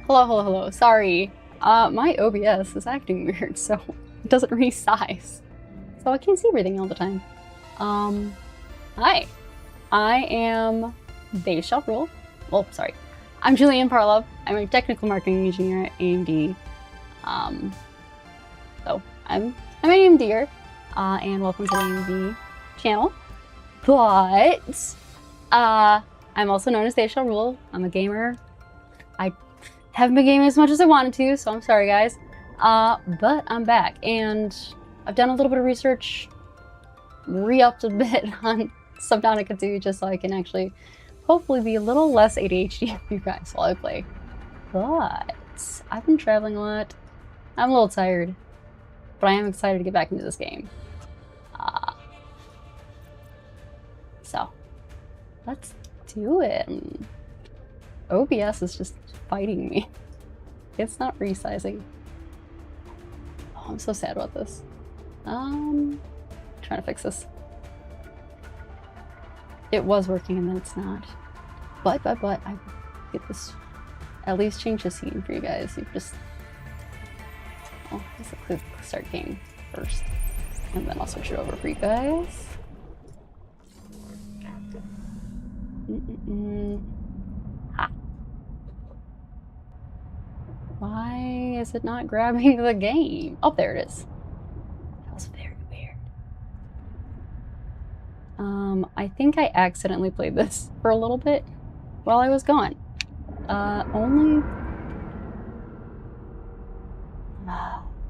Hello, hello, hello. Sorry. My OBS is acting weird, so it doesn't resize. So I can't see everything all the time. Hi. I am They Shall Rule. Well, sorry. I'm Julian Parlov. I'm a technical marketing engineer at AMD. So I'm an AMDer, and welcome to the AMD channel. But I'm also known as They Shall Rule. I'm a gamer. I haven't been gaming as much as I wanted to, so I'm sorry, guys. But I'm back, and I've done a little bit of research, re-upped a bit on Subnautica 2, just so I can actually hopefully be a little less ADHD for you guys while I play. But I've been traveling a lot. I'm a little tired, but I am excited to get back into this game. So let's do it. OBS is just fighting me. It's not resizing. Oh, I'm so sad about this. Trying to fix this. It was working and then it's not. But I get this, at least change the scene for you guys. You just, oh, let's click start game first. And then I'll switch it over for you guys. Ha. Why is it not grabbing the game? Oh, there it is. That was very weird. I think I accidentally played this for a little bit while I was gone. Only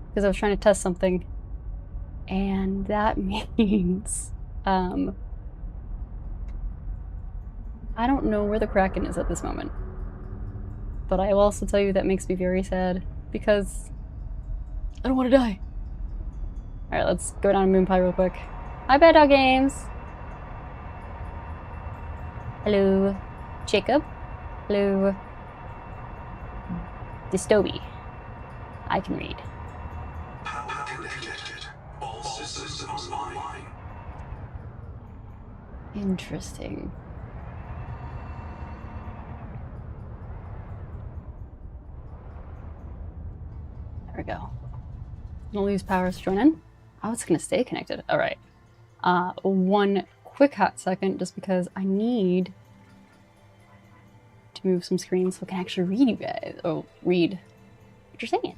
because I was trying to test something, and that means I don't know where the Kraken is at this moment. But I will also tell you that makes me very sad, because I don't want to die. Alright, let's go down to Moon Pie real quick. Hi, Bad Dog Games! Hello, Jacob. Hello, Distobi. I can read. Power connected. All systems online. Interesting. There we go. Gonna lose power to join in. Oh, it's gonna stay connected. All right. One quick hot second, just because I need to move some screens so I can actually read you guys. Oh, read what you're saying.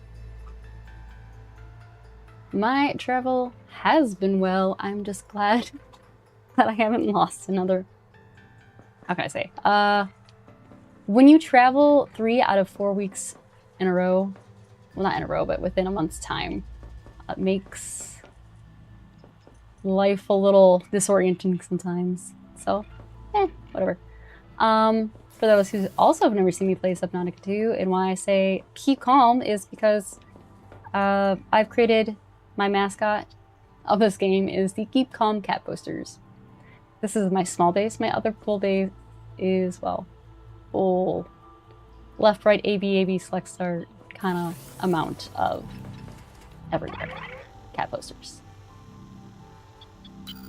My travel has been well. I'm just glad that I haven't lost another. How can I say? When you travel 3 out of 4 weeks in a row, well, not in a row, but within a month's time, it makes life a little disorienting sometimes. So, whatever. For those who also have never seen me play Subnautica 2, and why I say keep calm is because I've created my mascot of this game is the Keep Calm cat posters. This is my small base. My other full base is, well, full left, right, A, B, select, start kind of amount of everywhere cat posters.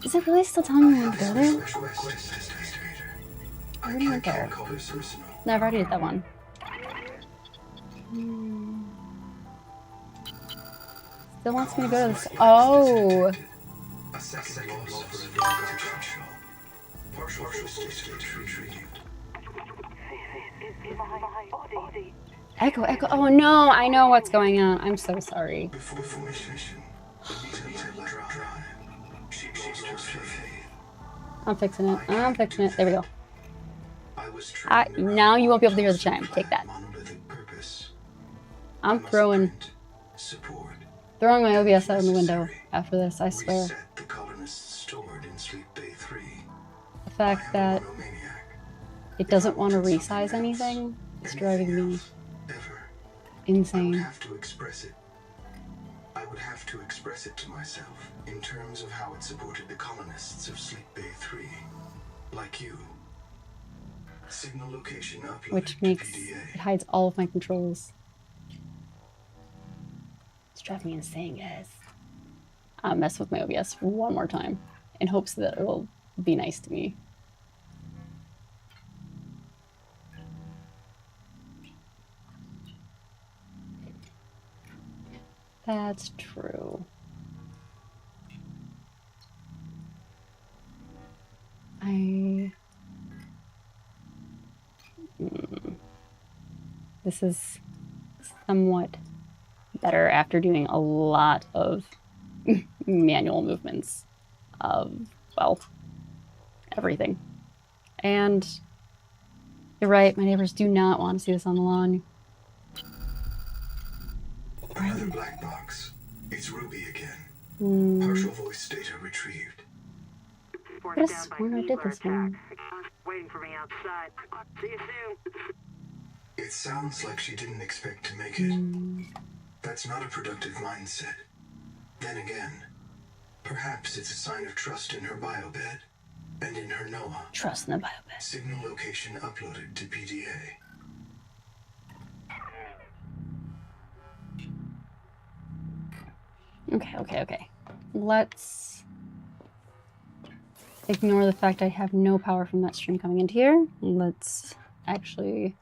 Is it really still telling me when to go there? I already went there. No, I've already did that one. Still wants me to go to this. Oh! Echo. Oh no, I know what's going on. I'm so sorry. I'm fixing it. There we go. Now you won't be able to hear the chime. Take that. I'm throwing my OBS out in the window after this, I swear. The fact that it doesn't want to resize anything is driving me insane. I would have to express it to myself in terms of how it supported the colonists of Sleep Bay 3, like you. Signal location uploaded. Which makes it hides all of my controls. It's driving me insane, guys. I'll mess with my OBS one more time in hopes that it will be nice to me. That's true. This is somewhat better after doing a lot of manual movements of, well, everything. And you're right, my neighbors do not want to see this on the lawn. Another black box. It's Ruby again. Partial voice data retrieved. I could have sworn I did this one. Waiting for me outside. See you soon. It sounds like she didn't expect to make it. That's not a productive mindset. Then again, perhaps it's a sign of trust in her biobed and in her Noah. Trust in the biobed. Signal location uploaded to PDA. Okay. Let's ignore the fact I have no power from that stream coming into here. Let's actually...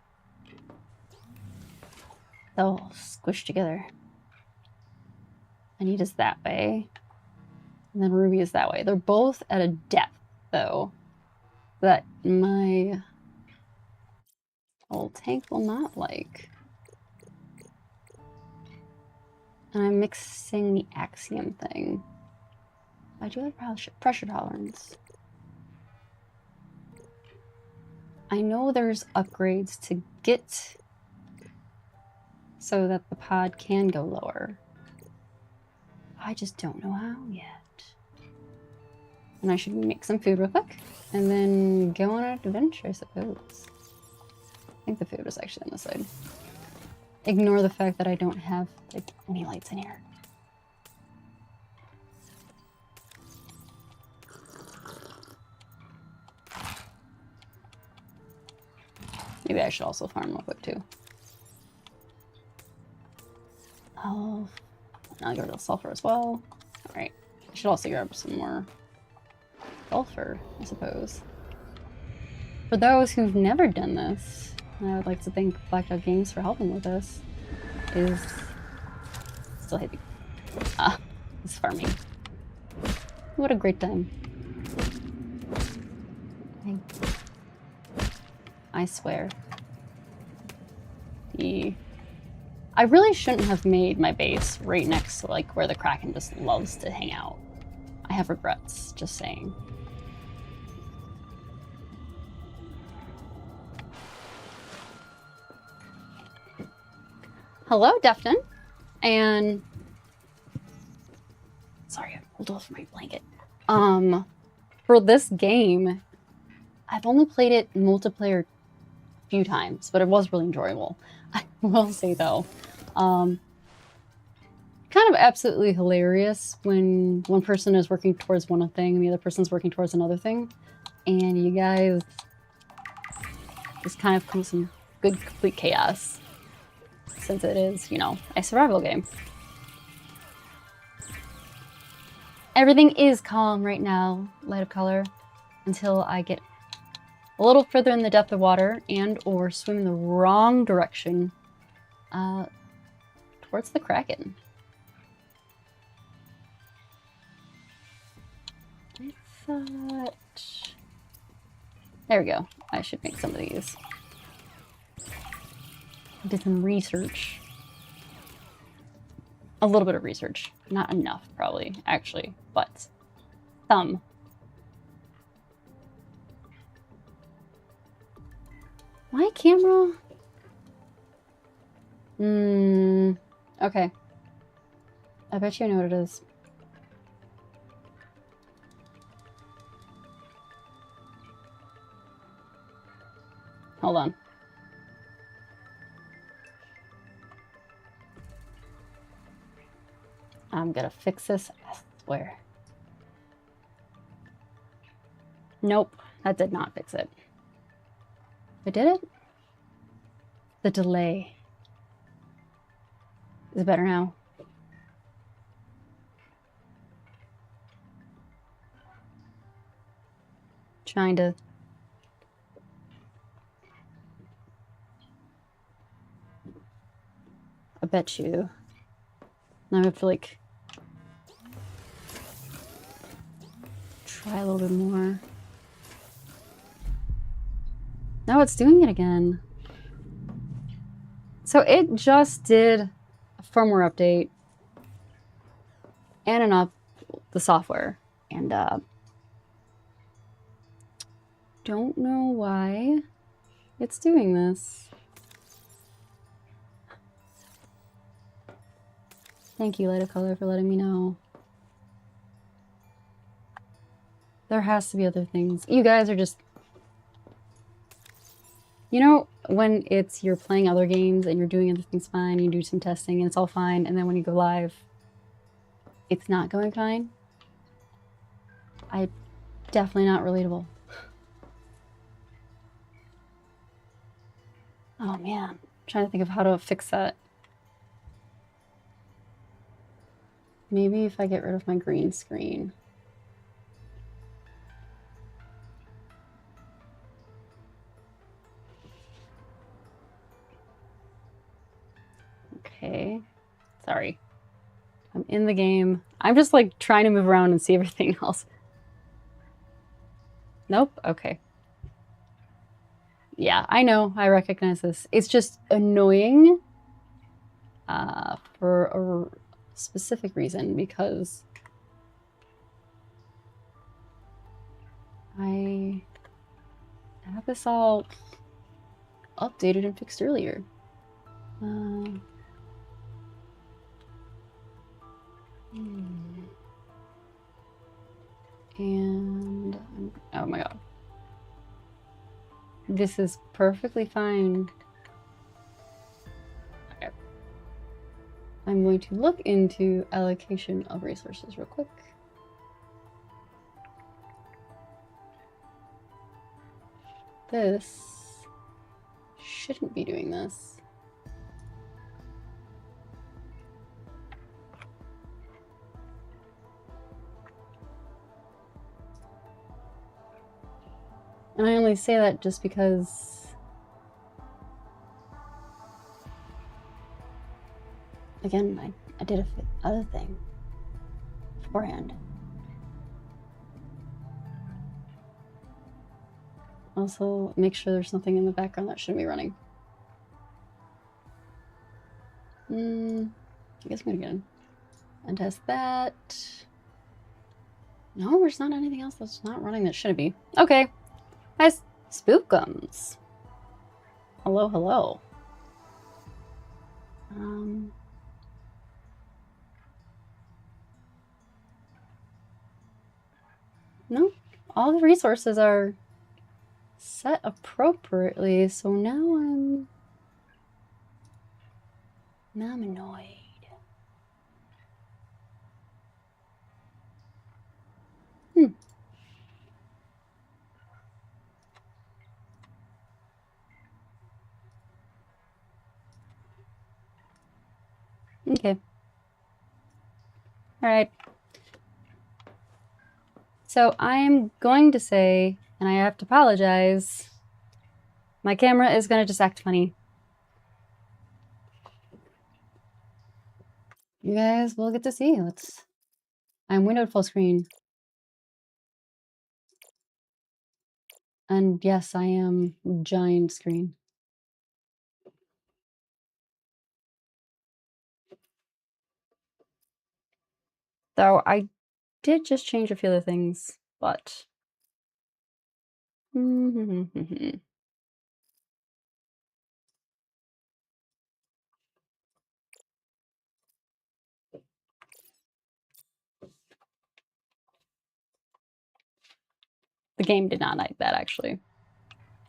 They'll squish together. Anita's that way. And then Ruby is that way. They're both at a depth, though, that my old tank will not like. And I'm mixing the axiom thing. I do have pressure tolerance. I know there's upgrades to get so that the pod can go lower. I just don't know how yet. And I should make some food real quick and then go on an adventure, I suppose. I think the food was actually on the side. Ignore the fact that I don't have like any lights in here. Maybe I should also farm real quick too. Oh, I'll get rid of sulfur as well. Alright, I should also grab some more sulfur, I suppose. For those who've never done this, and I would like to thank Black Dog Games for helping with this, is still heavy. It's farming. What a great time. I swear. I really shouldn't have made my base right next to like where the Kraken just loves to hang out. I have regrets, just saying. Hello, Defton. And sorry, I pulled off my blanket. For this game, I've only played it multiplayer a few times, but it was really enjoyable. I will say though, kind of absolutely hilarious when one person is working towards one thing and the other person's working towards another thing, and you guys just kind of come some good complete chaos, since it is, you know, a survival game. Everything is calm right now, light of color, until I get a little further in the depth of water and or swim in the wrong direction towards the Kraken. I thought... There we go. I should make some of these. I did some research. A little bit of research. Not enough, probably, actually, but some. My camera? Okay. I bet you I know what it is. Hold on. I'm gonna fix this, I swear. Nope, that did not fix it. It did it? The delay. Is it better now? Trying to... I bet you Now I have to like try a little bit more. Now it's doing it again. So it just did a firmware update and the software, and don't know why it's doing this. Thank you, Light of Color, for letting me know. There has to be other things. You guys are just... You know, when you're playing other games and you're doing other things fine, you do some testing and it's all fine, and then when you go live, it's not going fine? Definitely not relatable. Oh man, I'm trying to think of how to fix that. Maybe if I get rid of my green screen. Okay, sorry. I'm in the game. I'm just like trying to move around and see everything else. Nope, okay. Yeah, I know, I recognize this. It's just annoying for a specific reason, because I have this all updated and fixed earlier. And oh my god. This is perfectly fine. Okay. I'm going to look into allocation of resources real quick. This shouldn't be doing this. And I only say that just because, again, I did other thing beforehand. Also, make sure there's nothing in the background that shouldn't be running. I guess I'm gonna get in and test that. No, there's not anything else that's not running that shouldn't be. Okay. Nice. Spookums. Hello, hello. No, all the resources are set appropriately, so now I'm annoyed. Okay. All right. So I'm going to say, and I have to apologize, my camera is going to just act funny. You guys will get to see. I'm windowed full screen. And yes, I am giant screen. Though I did just change a few other things, but... The game did not like that, actually.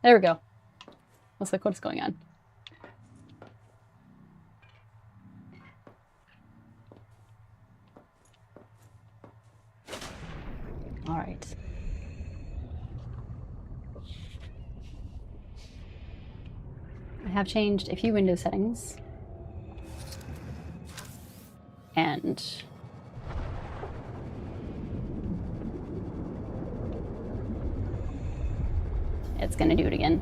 There we go. I was like, what is going on? All right. I have changed a few window settings. And it's gonna do it again.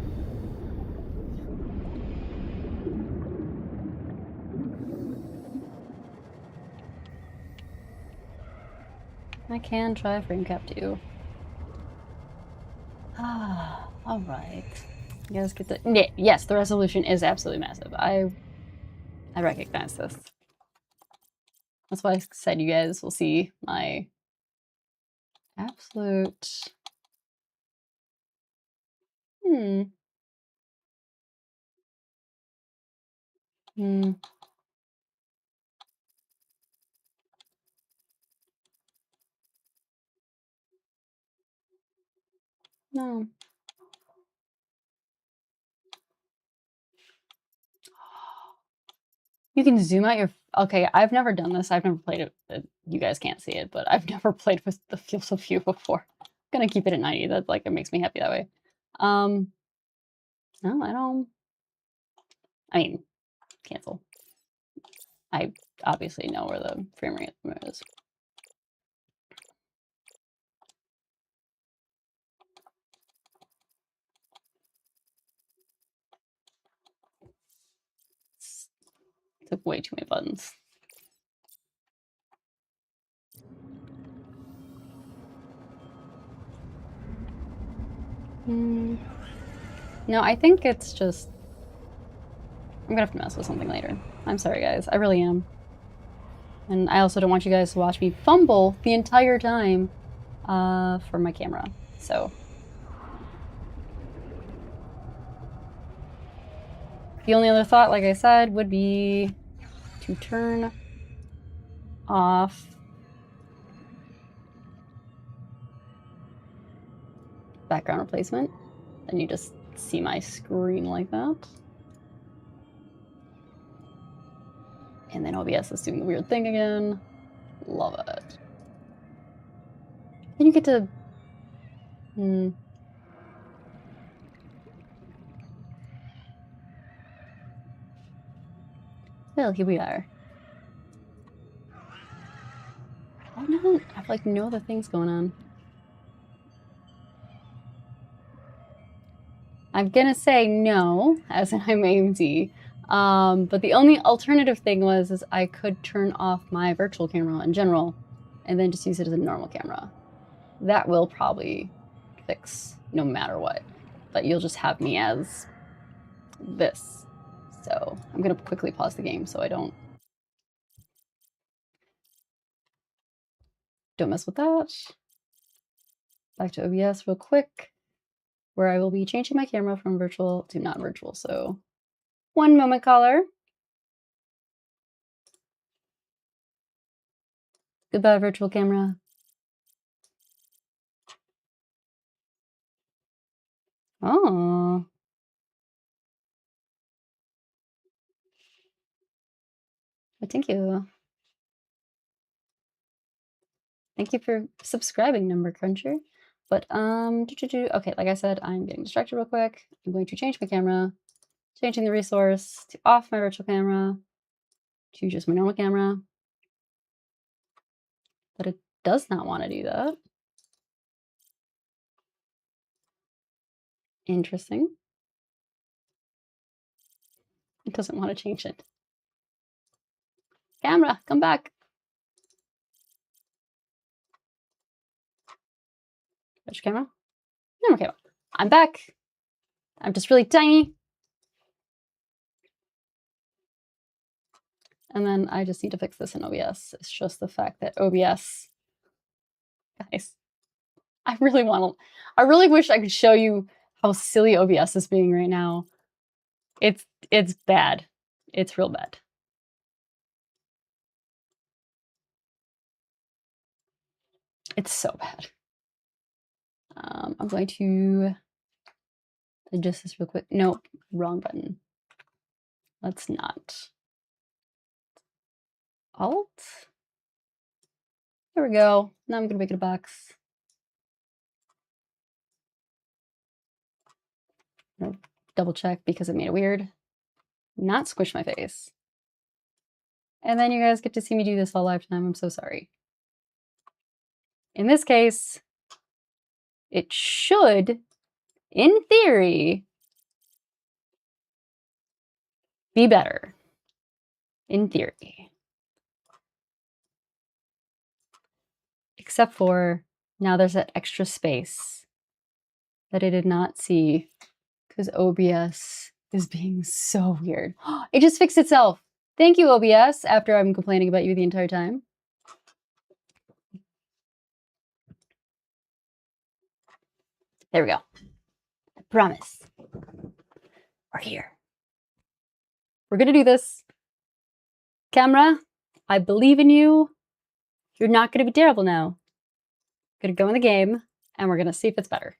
I can try frame cap too. Ah, all right. You guys get the yes. The resolution is absolutely massive. I recognize this. That's why I said you guys will see my absolute. Hmm. Hmm. No. You can zoom out your. Okay, I've never done this. I've never played it. You guys can't see it, but I've never played with the field of view before. I'm gonna keep it at 90. That like it makes me happy that way. No, I don't. I mean, cancel. I obviously know where the frame rate limit is. Took way too many buttons. No, I think it's just. I'm gonna have to mess with something later. I'm sorry, guys. I really am. And I also don't want you guys to watch me fumble the entire time for my camera. So. The only other thought, like I said, would be to turn off background replacement. Then you just see my screen like that. And then OBS is doing the weird thing again. Love it. Then you get to... Well, here we are. Oh no, I have like no other things going on. I'm gonna say no, as in I'm AMD. But the only alternative thing is I could turn off my virtual camera in general and then just use it as a normal camera. That will probably fix no matter what. But you'll just have me as this. So I'm gonna quickly pause the game so I don't mess with that. Back to OBS real quick, where I will be changing my camera from virtual to not virtual. So one moment, caller. Goodbye, virtual camera. Oh. Thank you. Thank you for subscribing, Number Cruncher. But, okay, like I said, I'm getting distracted real quick. I'm going to change my camera, changing the resource to off my virtual camera to just my normal camera. But it does not want to do that. Interesting. It doesn't want to change it. Camera, come back. Which camera? Normal camera. I'm back. I'm just really tiny. And then I just need to fix this in OBS. It's just the fact that OBS, guys, I really wish I could show you how silly OBS is being right now. It's bad. It's real bad. It's so bad. I'm going to adjust this real quick. Nope, wrong button. Let's not. Alt. There we go. Now I'm gonna make it a box. Double check because it made it weird. Not squish my face. And then you guys get to see me do this all lifetime. I'm so sorry. In this case, it should, in theory, be better. In theory. Except for now there's that extra space that I did not see because OBS is being so weird. It just fixed itself. Thank you, OBS, after I'm complaining about you the entire time. There we go. I promise. We're here. We're gonna do this. Camera, I believe in you. You're not gonna be terrible now. Gonna go in the game, and we're gonna see if it's better.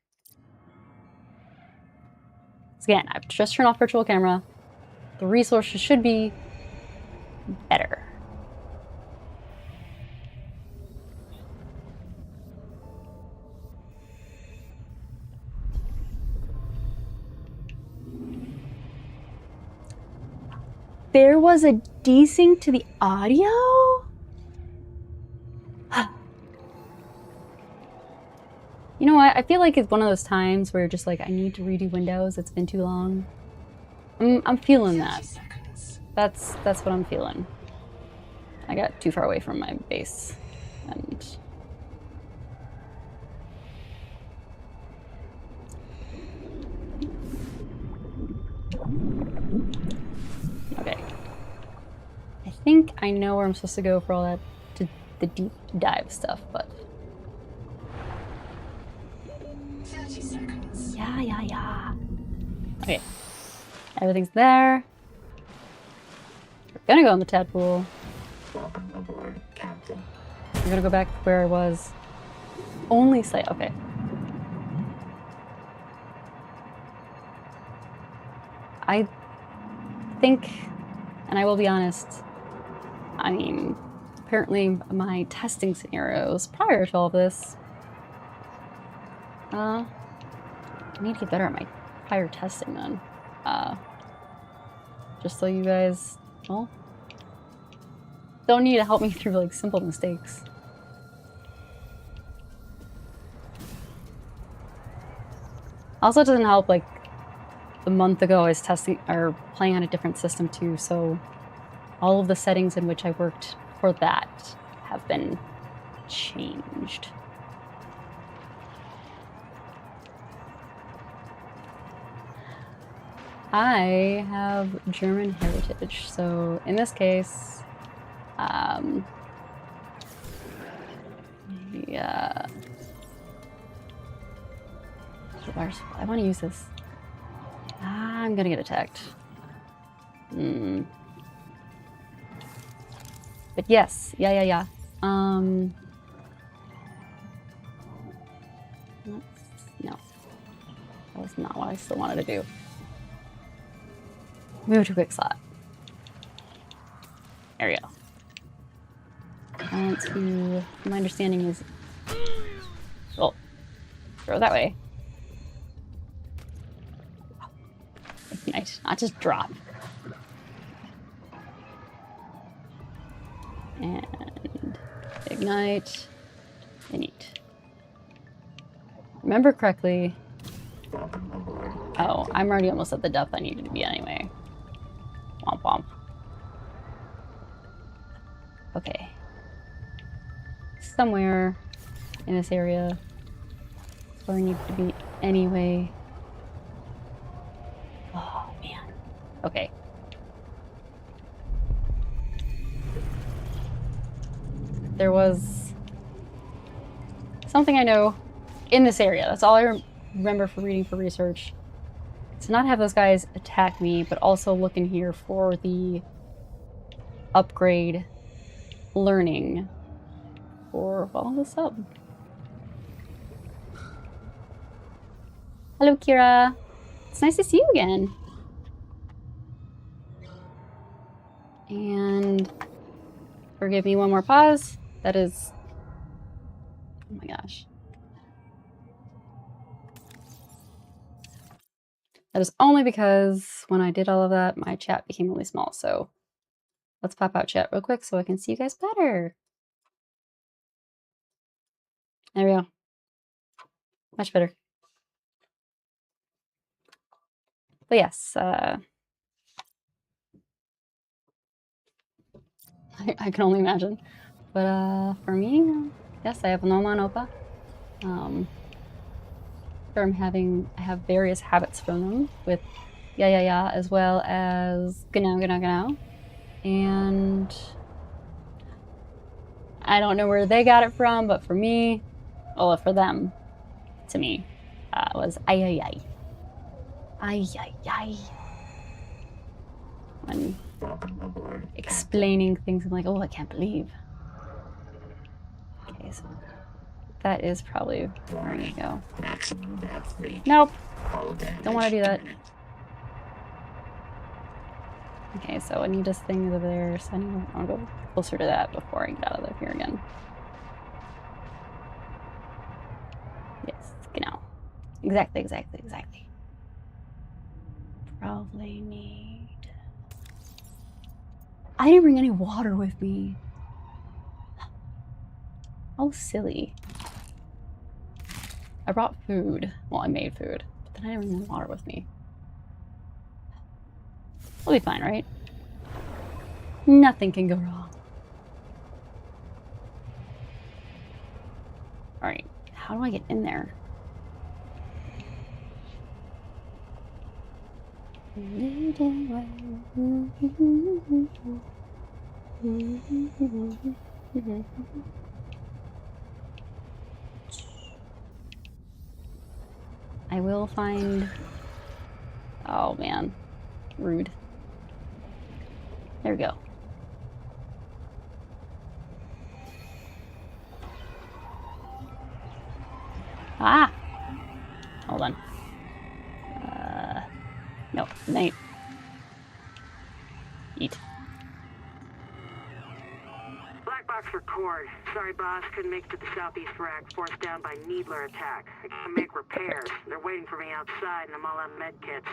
So again, I've just turned off virtual camera. The resources should be better. There was a desync to the audio? You know what? I feel like it's one of those times where you're just like, I need to redo Windows. It's been too long. I'm feeling that. That's what I'm feeling. I got too far away from my base. And okay. I think I know where I'm supposed to go for all that, the deep dive stuff, but 30 seconds. yeah. Okay. Everything's there. We're gonna go in the tadpole. Welcome aboard, Captain. We're gonna go back where I was. Only slight. Okay. I think, and I will be honest, I mean, apparently my testing scenarios prior to all this, I need to get better at my prior testing then. Just so you guys, well, don't need to help me through like simple mistakes. Also, it doesn't help, like, a month ago I was testing or playing on a different system too, so all of the settings in which I worked for that have been changed. I have German heritage, so in this case, yeah. I want to use this. I'm gonna get attacked. But yes, yeah. No, that was not what I still wanted to do. Move to quick slot. There we go. I want to, my understanding is, well, throw that way. Ignite, not just drop. And ignite, and eat. Remember correctly. Oh, I'm already almost at the depth I needed to be anyway. Womp womp. Okay. Somewhere in this area is where I need to be anyway. Oh, man. Okay. There was something I know in this area. That's all I remember from reading for research. To not have those guys attack me, but also look in here for the upgrade learning for, well, the sub. Hello, Kira. It's nice to see you again. And forgive me one more pause. That is, oh my gosh. That is only because when I did all of that, my chat became really small. So let's pop out chat real quick so I can see you guys better. There we go. Much better. But yes, I can only imagine. But for me, I Yes, I have no Opa. I have various habits from them with yeah, as well as genau. And I don't know where they got it from, but for me, well, for them, to me, it was ay. When explaining things, I'm like, oh, I can't believe. Okay, so that is probably where I need to go. Nope. Don't want to do that. Okay, so I need this thing over there, so I want to go closer to that before I get out of here again. Yes, genau. Exactly. Probably need... I didn't bring any water with me. Oh, silly. I brought food. Well, I made food, but then I didn't bring any water with me. We'll be fine, right? Nothing can go wrong. Alright, how do I get in there? I will find... Oh man, rude. There we go. Ah! Hold on. No, Nate. Eat. Black box for Cord. Sorry, boss. Couldn't make it to the southeast rack. Forced down by Needler attack. I gotta make repairs. They're waiting for me outside, and I'm all out of med kits.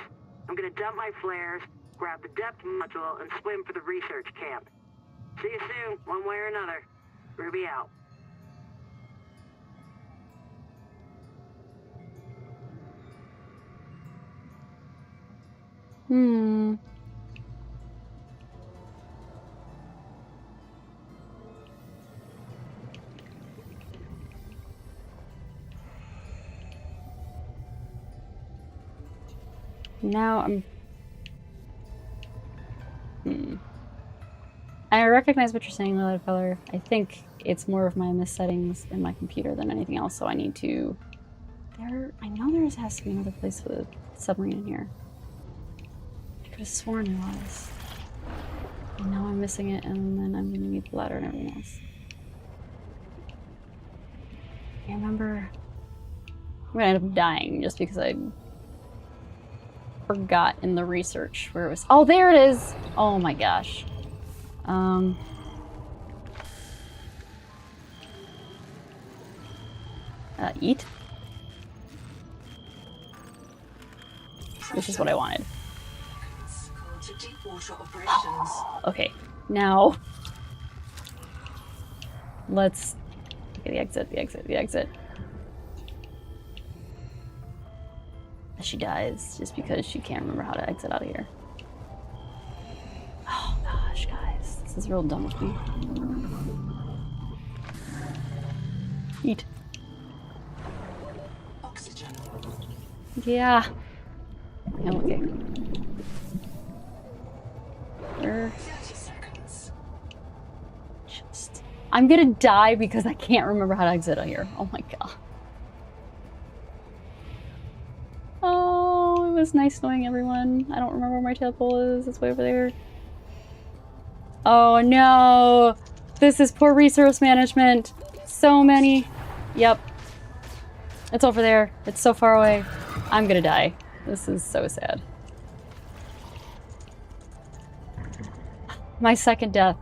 I'm gonna dump my flares, grab the depth module, and swim for the research camp. See you soon, one way or another. Ruby out. Now I'm... I recognize what you're saying, Lilith Feller. I think it's more of my missettings in my computer than anything else, so I need to... I know there has to be another place with a submarine in here. I could have sworn there was. And now I'm missing it, and then I'm gonna need the ladder and everything else. I remember... I'm gonna end up dying just because I forgot in the research where it was. Oh, there it is! Oh my gosh. Eat? Which is what I wanted. Okay, now let's get the exit. She dies just because she can't remember how to exit out of here. Oh gosh, guys, this is real dumb with me. Eat. Oxygen. Yeah. Okay. Where? 30 seconds. I'm gonna die because I can't remember how to exit out here. Oh my god. Oh, it was nice knowing everyone. I don't remember where my tail pole is. It's way over there. Oh no! This is poor resource management. So many. Yep. It's over there. It's so far away. I'm gonna die. This is so sad. My second death.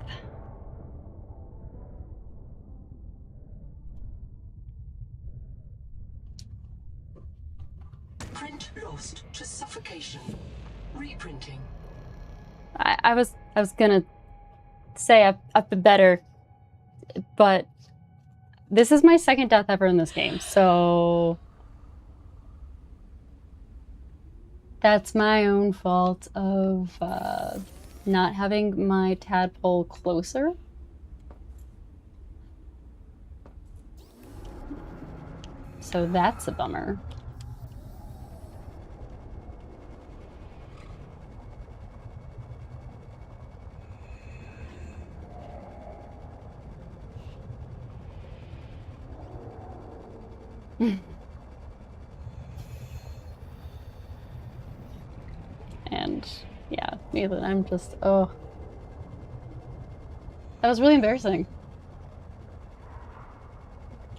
Print lost to suffocation. Reprinting. I was gonna say I've been better, but this is my second death ever in this game, so that's my own fault of not having my tadpole closer. So that's a bummer. And yeah, Nathan, I'm just, oh. That was really embarrassing.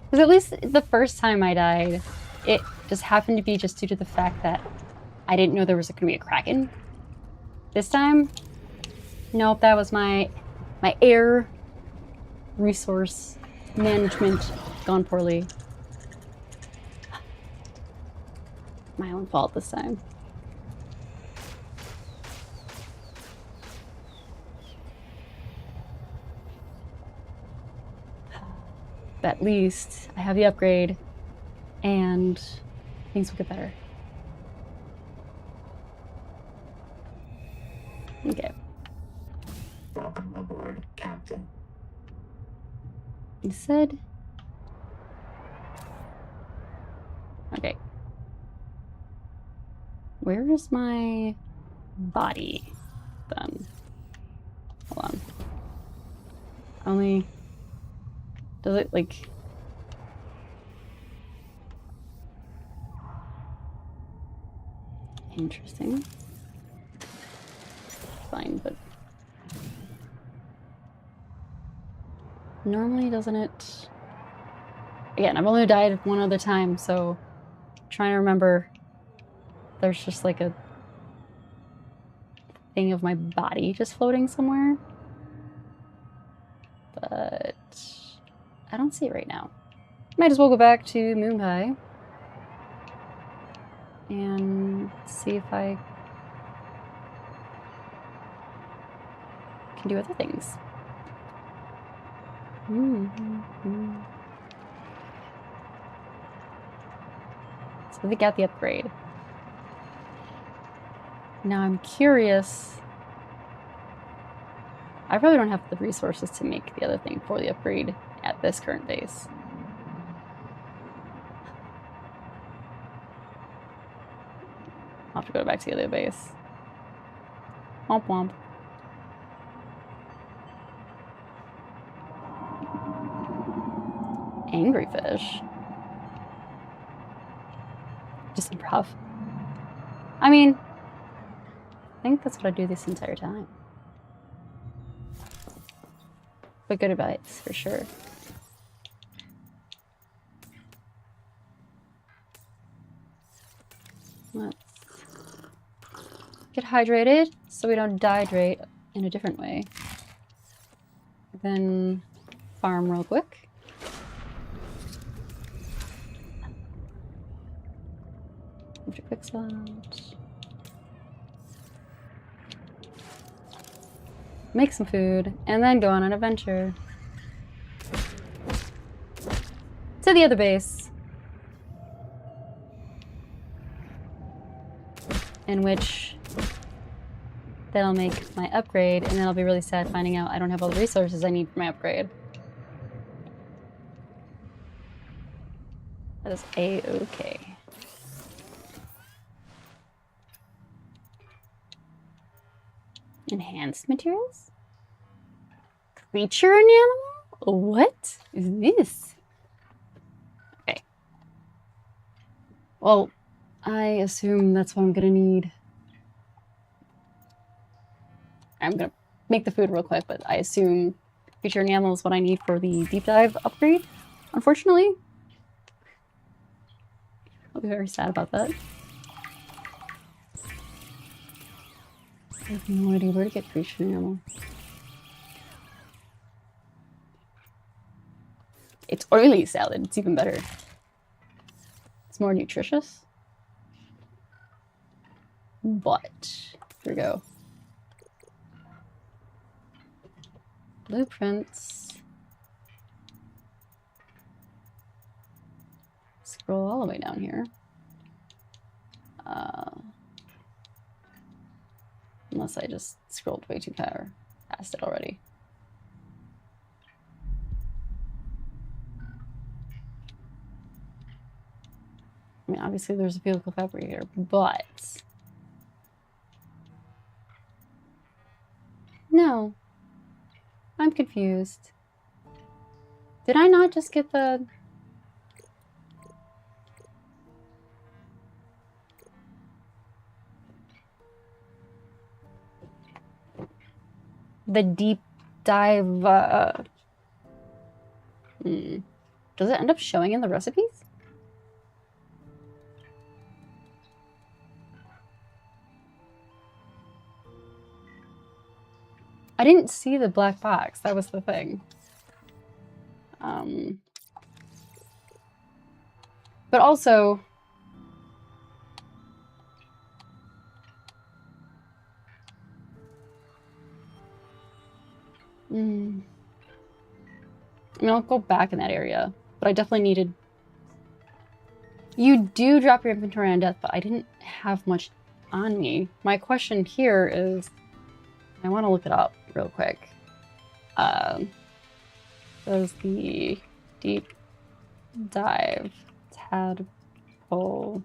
Because at least the first time I died, it just happened to be just due to the fact that I didn't know there was going to be a Kraken. This time, nope, that was my air resource management gone poorly. My own fault this time. But at least I have the upgrade and things will get better. Okay. Welcome aboard, Captain. You said... Okay. Where is my body then? Hold on. Only... Does it, like... Interesting. Fine, but... Normally, doesn't it... Again, I've only died one other time, so... I'm trying to remember... There's just like a... thing of my body just floating somewhere. But... I don't see it right now. Might as well go back to Moonpie. And see if I... can do other things. So we got the upgrade. Now I'm curious. I probably don't have the resources to make the other thing for the upgrade at this current base. I'll have to go back to the other base. Womp womp. Angry fish. Just improv. I mean, I think that's what I do this entire time. But good advice, for sure. Let's get hydrated so we don't dehydrate in a different way. Then farm real quick. Move to quick slot. Make some food, and then go on an adventure. To the other base. In which that'll make my upgrade, and then I'll be really sad finding out I don't have all the resources I need for my upgrade. That is A-okay. Enhanced materials? Creature and animal? What is this? Okay. Well, I assume that's what I'm gonna need. I'm gonna make the food real quick, but I assume creature and animal is what I need for the deep dive upgrade, unfortunately. I'll be very sad about that. I have no idea where to get creature and animal. It's oily salad. It's even better. It's more nutritious. But, here we go. Blueprints. Scroll all the way down here. Unless I just scrolled way too far past it already. obviously there's a vehicle fabricator, but... No. I'm confused. Did I not just get the... The deep dive, Does it end up showing in the recipes? I didn't see the black box. That was the thing. But also... I mean, I'll go back in that area, but I definitely needed... You do drop your inventory on death, but I didn't have much on me. My question here is... I want to look it up real quick. Does the deep dive tadpole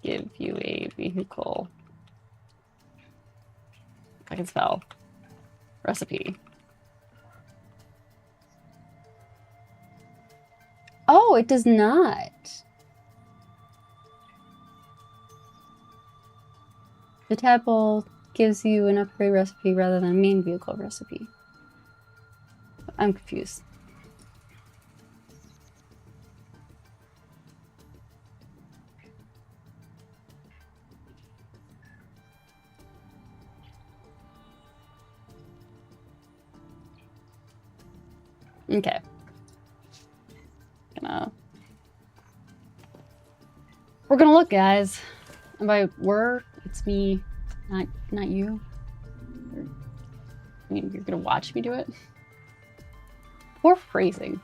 give you a vehicle? I can spell. Recipe. Oh, it does not. The tadpole gives you an upgrade recipe rather than a main vehicle recipe. I'm confused. Okay. We're gonna look, guys. And by we're, it's me, not you. I mean, you're gonna watch me do it. Poor phrasing.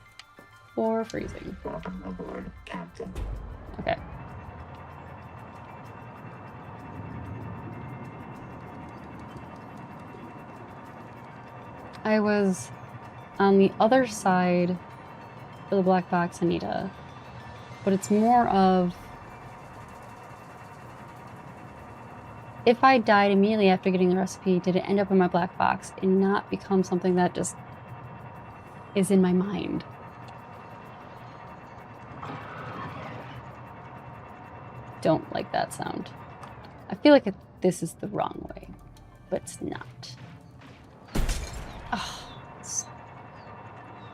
Poor phrasing. Welcome aboard, Captain. Okay. I was on the other side of the black box, Anita. But it's more of... If I died immediately after getting the recipe, did it end up in my black box and not become something that just is in my mind? Don't like that sound. I feel like this is the wrong way, but it's not. Oh, it's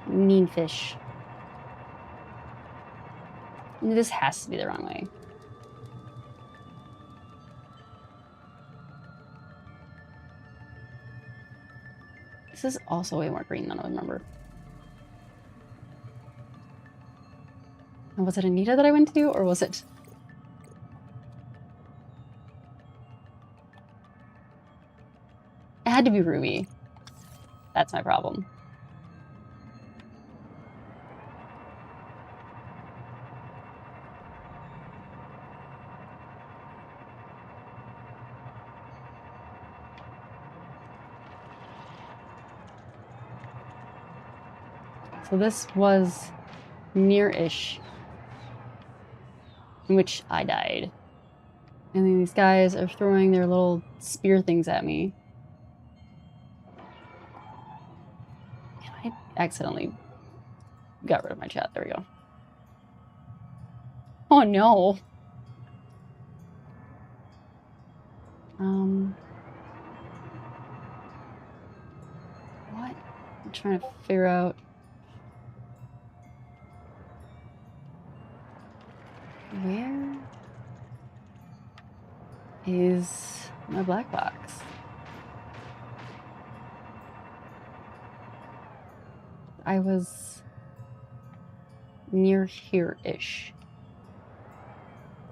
mean fish. This has to be the wrong way. This is also way more green than I remember. And was it Anita that I went to, or was it... It had to be Ruby. That's my problem. So this was near-ish, in which I died. And then these guys are throwing their little spear things at me. And I accidentally got rid of my chat. There we go. Oh no. What? I'm trying to figure out. Where is my black box? I was near here-ish.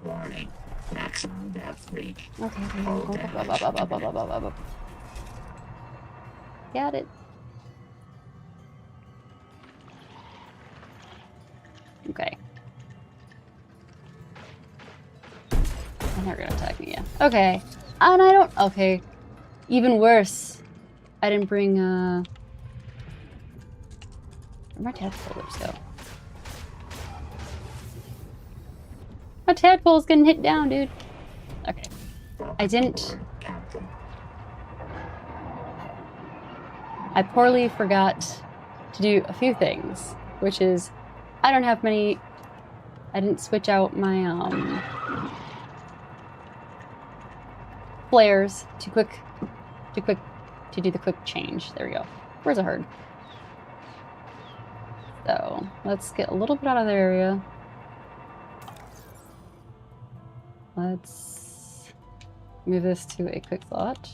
Warning. Maximum depth reach. Okay, Hold okay. Got it. Okay. They're gonna attack me, yeah. Okay. And I don't... Okay. Even worse. I didn't bring, Where'd my task folders go? My tadpole's getting hit down, dude. Okay. I didn't... Aboard, Captain. I poorly forgot to do a few things, which is I don't have many... I didn't switch out my, flares to do the quick change. There we go. Where's a herd? So let's get a little bit out of the area. Let's move this to a quick slot.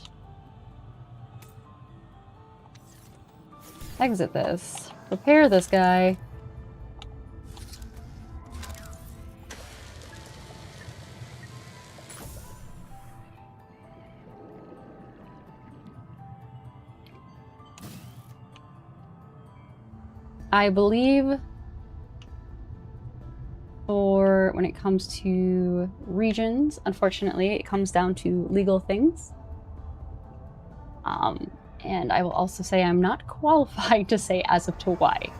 Exit this. Repair this guy. I believe for when it comes to regions, unfortunately, it comes down to legal things. And I will also say I'm not qualified to say as of to why.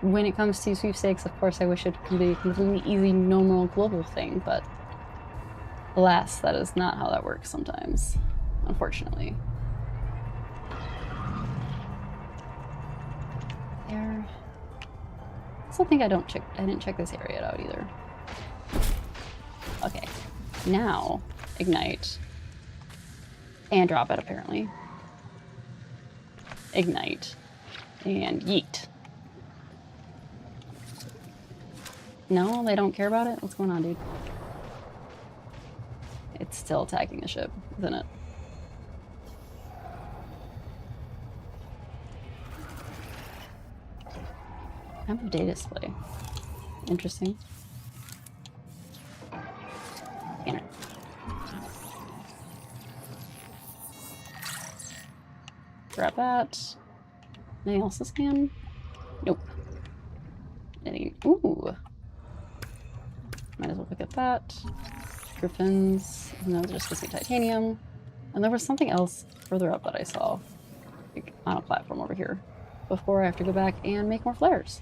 When it comes to sweepstakes, of course, I wish it could be a completely easy, normal, global thing, but alas, that is not how that works sometimes, unfortunately. There. I still think I didn't check this area out either. Okay, now ignite and drop it apparently. Ignite and yeet. No, they don't care about it? What's going on, dude? It's still attacking the ship, isn't it? I have a data display. Interesting. Scanner. Grab that. Anything else to scan? Nope. Anything? Ooh. Might as well pick up that. Griffins. No, just to see titanium. And there was something else further up that I saw, like, on a platform over here, before I have to go back and make more flares.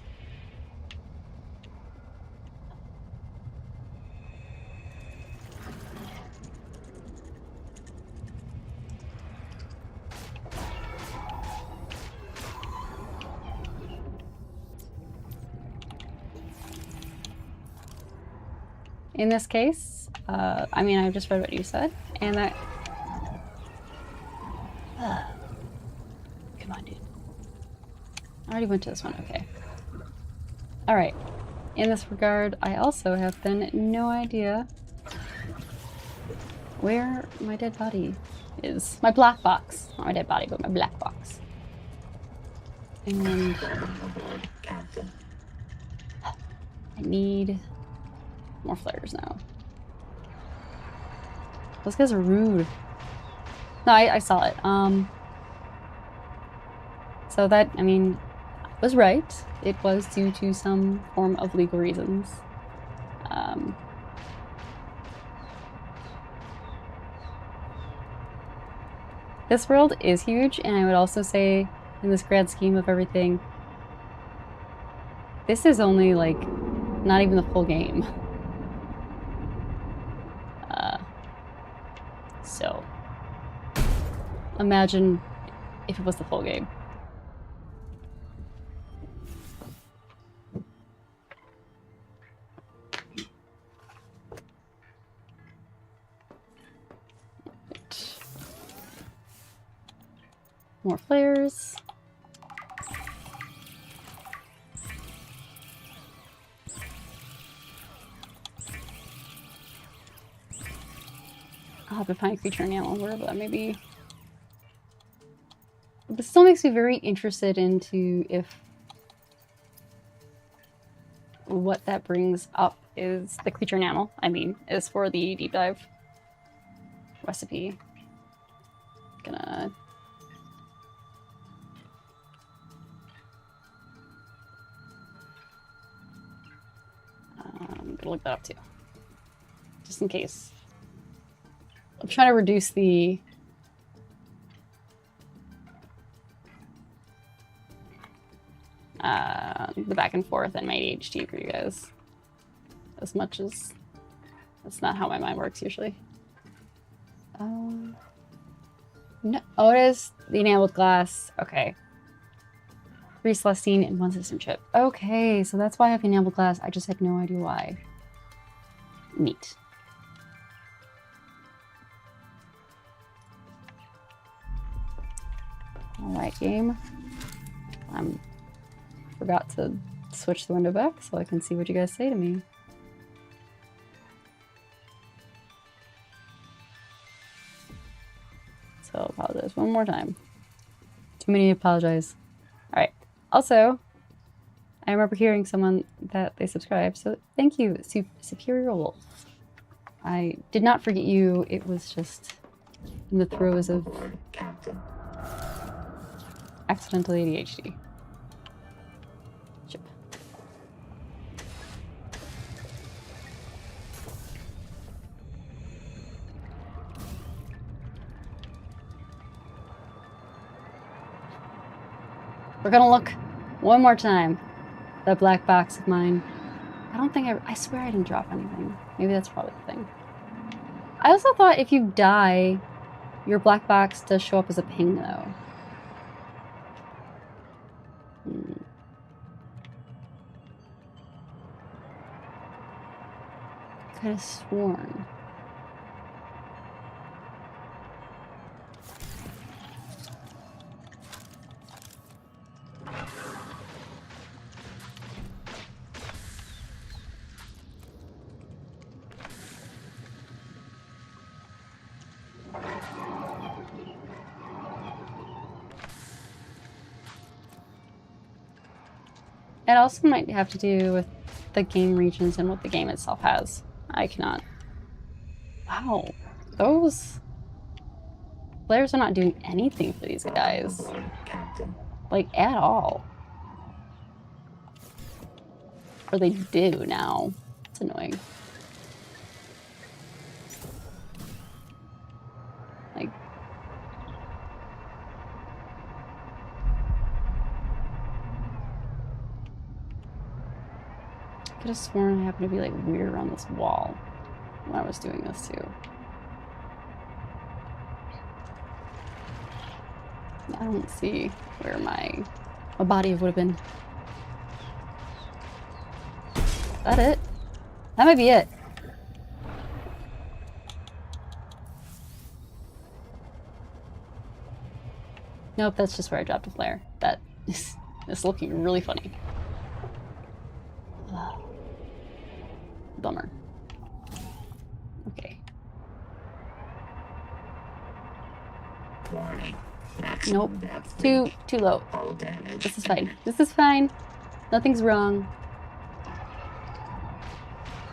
In this case, I mean, I've just read what you said, and that... Come on, dude. I already went to this one, okay. Alright. In this regard, I also have then no idea where my dead body is. My black box. Not my dead body, but my black box. And... Aboard, Captain. I need... more flares now. Those guys are rude. No, I saw it. So that, I mean, was right. It was due to some form of legal reasons. This world is huge, and I would also say, in this grand scheme of everything, this is only, like, not even the full game. So, imagine if it was the full game. Right. More flares. I'll have to find creature enamel wherever that may be. But it still makes me very interested into if what that brings up is the creature enamel, I mean, is for the deep dive recipe. Gonna look that up too. Just in case. I'm trying to reduce the the back and forth and my ADHD for you guys. As much as that's not how my mind works usually. No, oh, it is the enameled glass. Okay. 3 Celestine and 1 system chip. Okay, so that's why I have enameled glass. I just had no idea why. Neat. Alright, game. Forgot to switch the window back so I can see what you guys say to me. So I'll apologize one more time. Too many to apologize. Alright. Also, I remember hearing someone that they subscribed, so thank you, Superior Wolf. I did not forget you, it was just in the throes of Captain. accidental ADHD. Chip. We're gonna look one more time. That black box of mine. I don't think I swear I didn't drop anything. Maybe that's probably the thing. I also thought if you die, your black box does show up as a ping though. Could have sworn. It also might have to do with the game regions and what the game itself has. I cannot. Wow, those players are not doing anything for these guys. Captain. Like, at all. Or they do now. It's annoying. Like, I could have sworn I happened to be like weird around this wall when I was doing this too. I don't see where my body would have been. Is that it? That might be it. Nope, that's just where I dropped a flare. That is looking really funny. Bummer. Okay. Warning. Nope. Maximum depth. Too low. All damage. This is fine. This is fine. Nothing's wrong.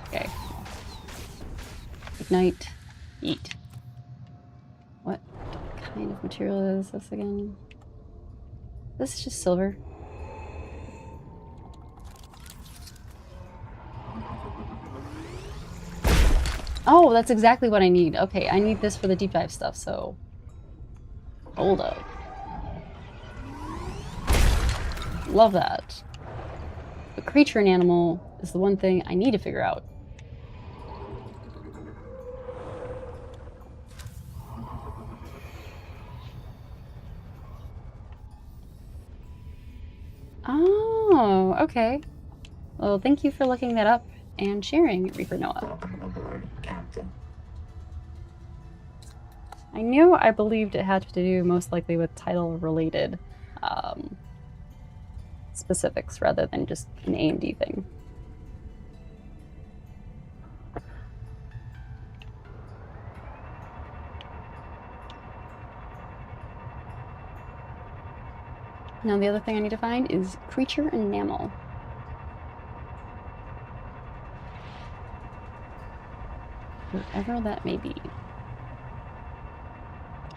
Okay. Ignite. Eat. What kind of material is this again? This is just silver. Oh, that's exactly what I need. Okay, I need this for the deep dive stuff, so... Hold up. Love that. The creature and animal is the one thing I need to figure out. Oh, okay. Well, thank you for looking that up and sharing, Reaper Noah. Welcome aboard, Captain. I knew I believed it had to do most likely with title-related specifics rather than just an AMD thing. Now the other thing I need to find is creature enamel. Wherever that may be.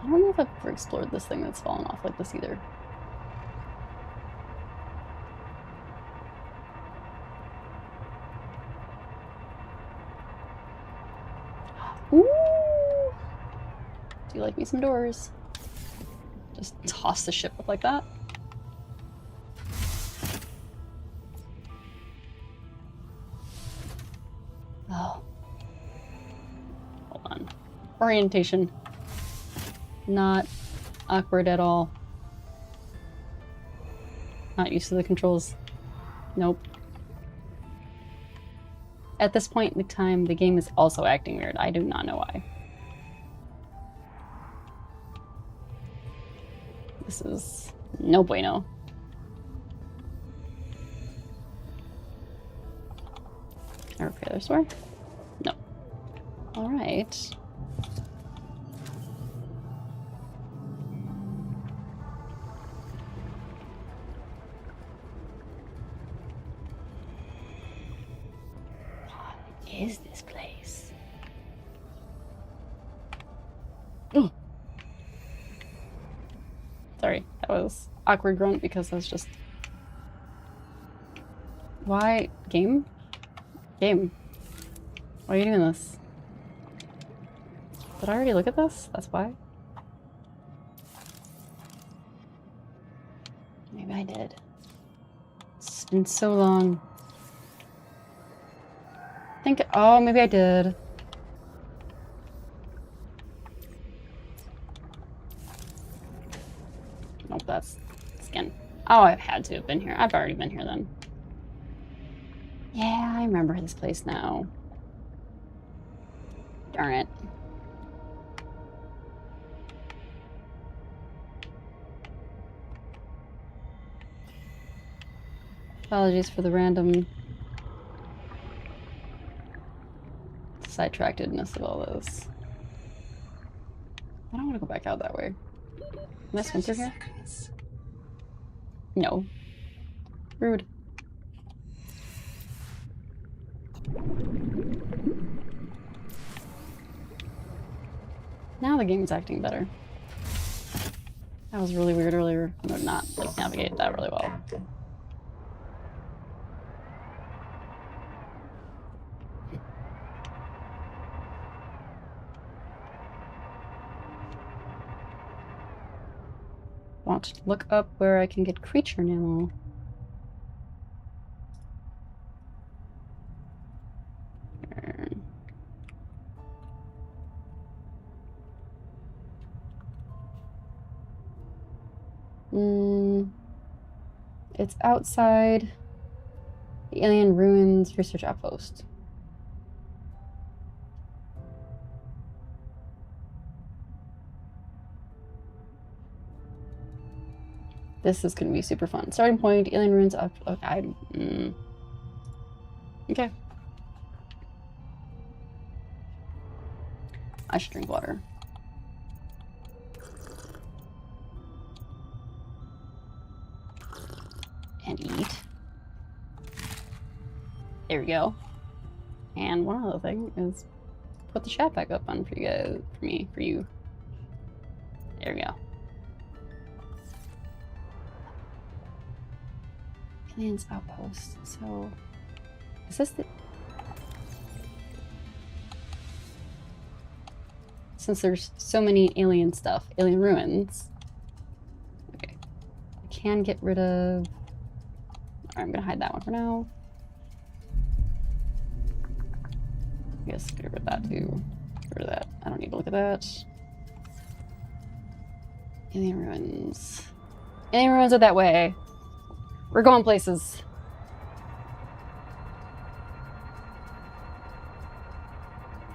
I don't know if I've ever explored this thing that's fallen off like this either. Ooh! Do you like me some doors? Just toss the ship up like that. Oh. Hold on. Orientation. Not awkward at all. Not used to the controls. Nope. At this point in the time, the game is also acting weird. I do not know why. This is no bueno. Can I repair this sword? No. Alright. What is this place? Oh. Sorry, that was awkward grunt because that's just... Why? Game? Game. Why are you doing this? Did I already look at this? That's why? Maybe I did. It's been so long. I think... Oh, maybe I did. Nope, that's skin. Oh, I've had to have been here. I've already been here then. Yeah, I remember this place now. Darn it. Apologies for the random sidetrackedness of all this. I don't want to go back out that way. Can I swim through here? Seconds. No. Rude. Now the game's acting better. That was really weird earlier. I did not like navigate that really well. Captain. Want to look up where I can get creature ammo. It's outside the Alien Ruins Research Outpost. This is going to be super fun. Starting point, Alien Ruins up. Okay. Okay. I should drink water. And eat. There we go. And one other thing is put the chat back up on for you guys, for you. There we go. Aliens Outpost. So, is this the... Since there's so many alien stuff, alien ruins. Okay. I can get rid of... Alright, I'm gonna hide that one for now. I guess get rid of that too. Get rid of that. I don't need to look at that. Alien ruins. Alien ruins are that way. We're going places.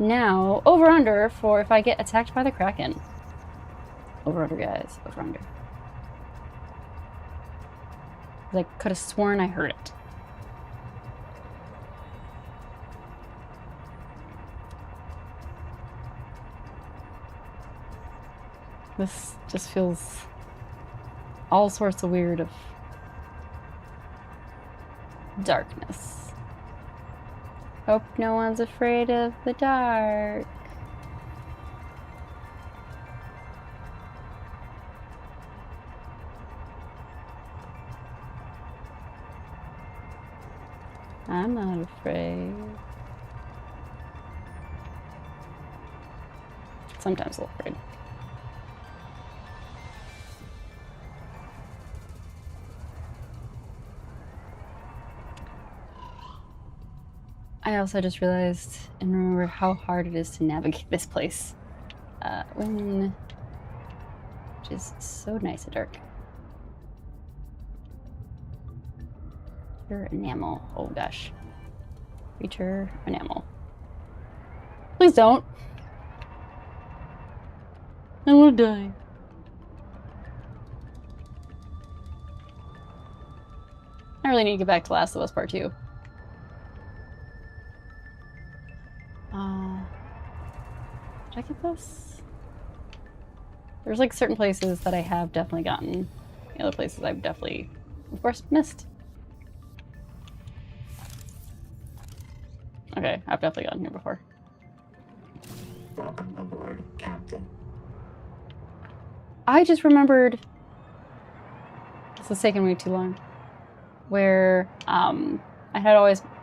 Now, over under for if I get attacked by the Kraken. Over under, guys. Over under. I could have sworn I heard it. This just feels all sorts of weird of darkness. Hope no one's afraid of the dark. I'm not afraid. Sometimes a little afraid. I I also just realized and remember how hard it is to navigate this place. Which is so nice and dark. Creature enamel. Oh gosh. Creature enamel. Please don't. I want to die. I really need to get back to Last of Us Part 2. Did I get this? There's like certain places that I have definitely gotten. The other places I've definitely, of course, missed. Okay, I've definitely gotten here before. Welcome aboard, Captain. I just remembered, this is taking way too long, where I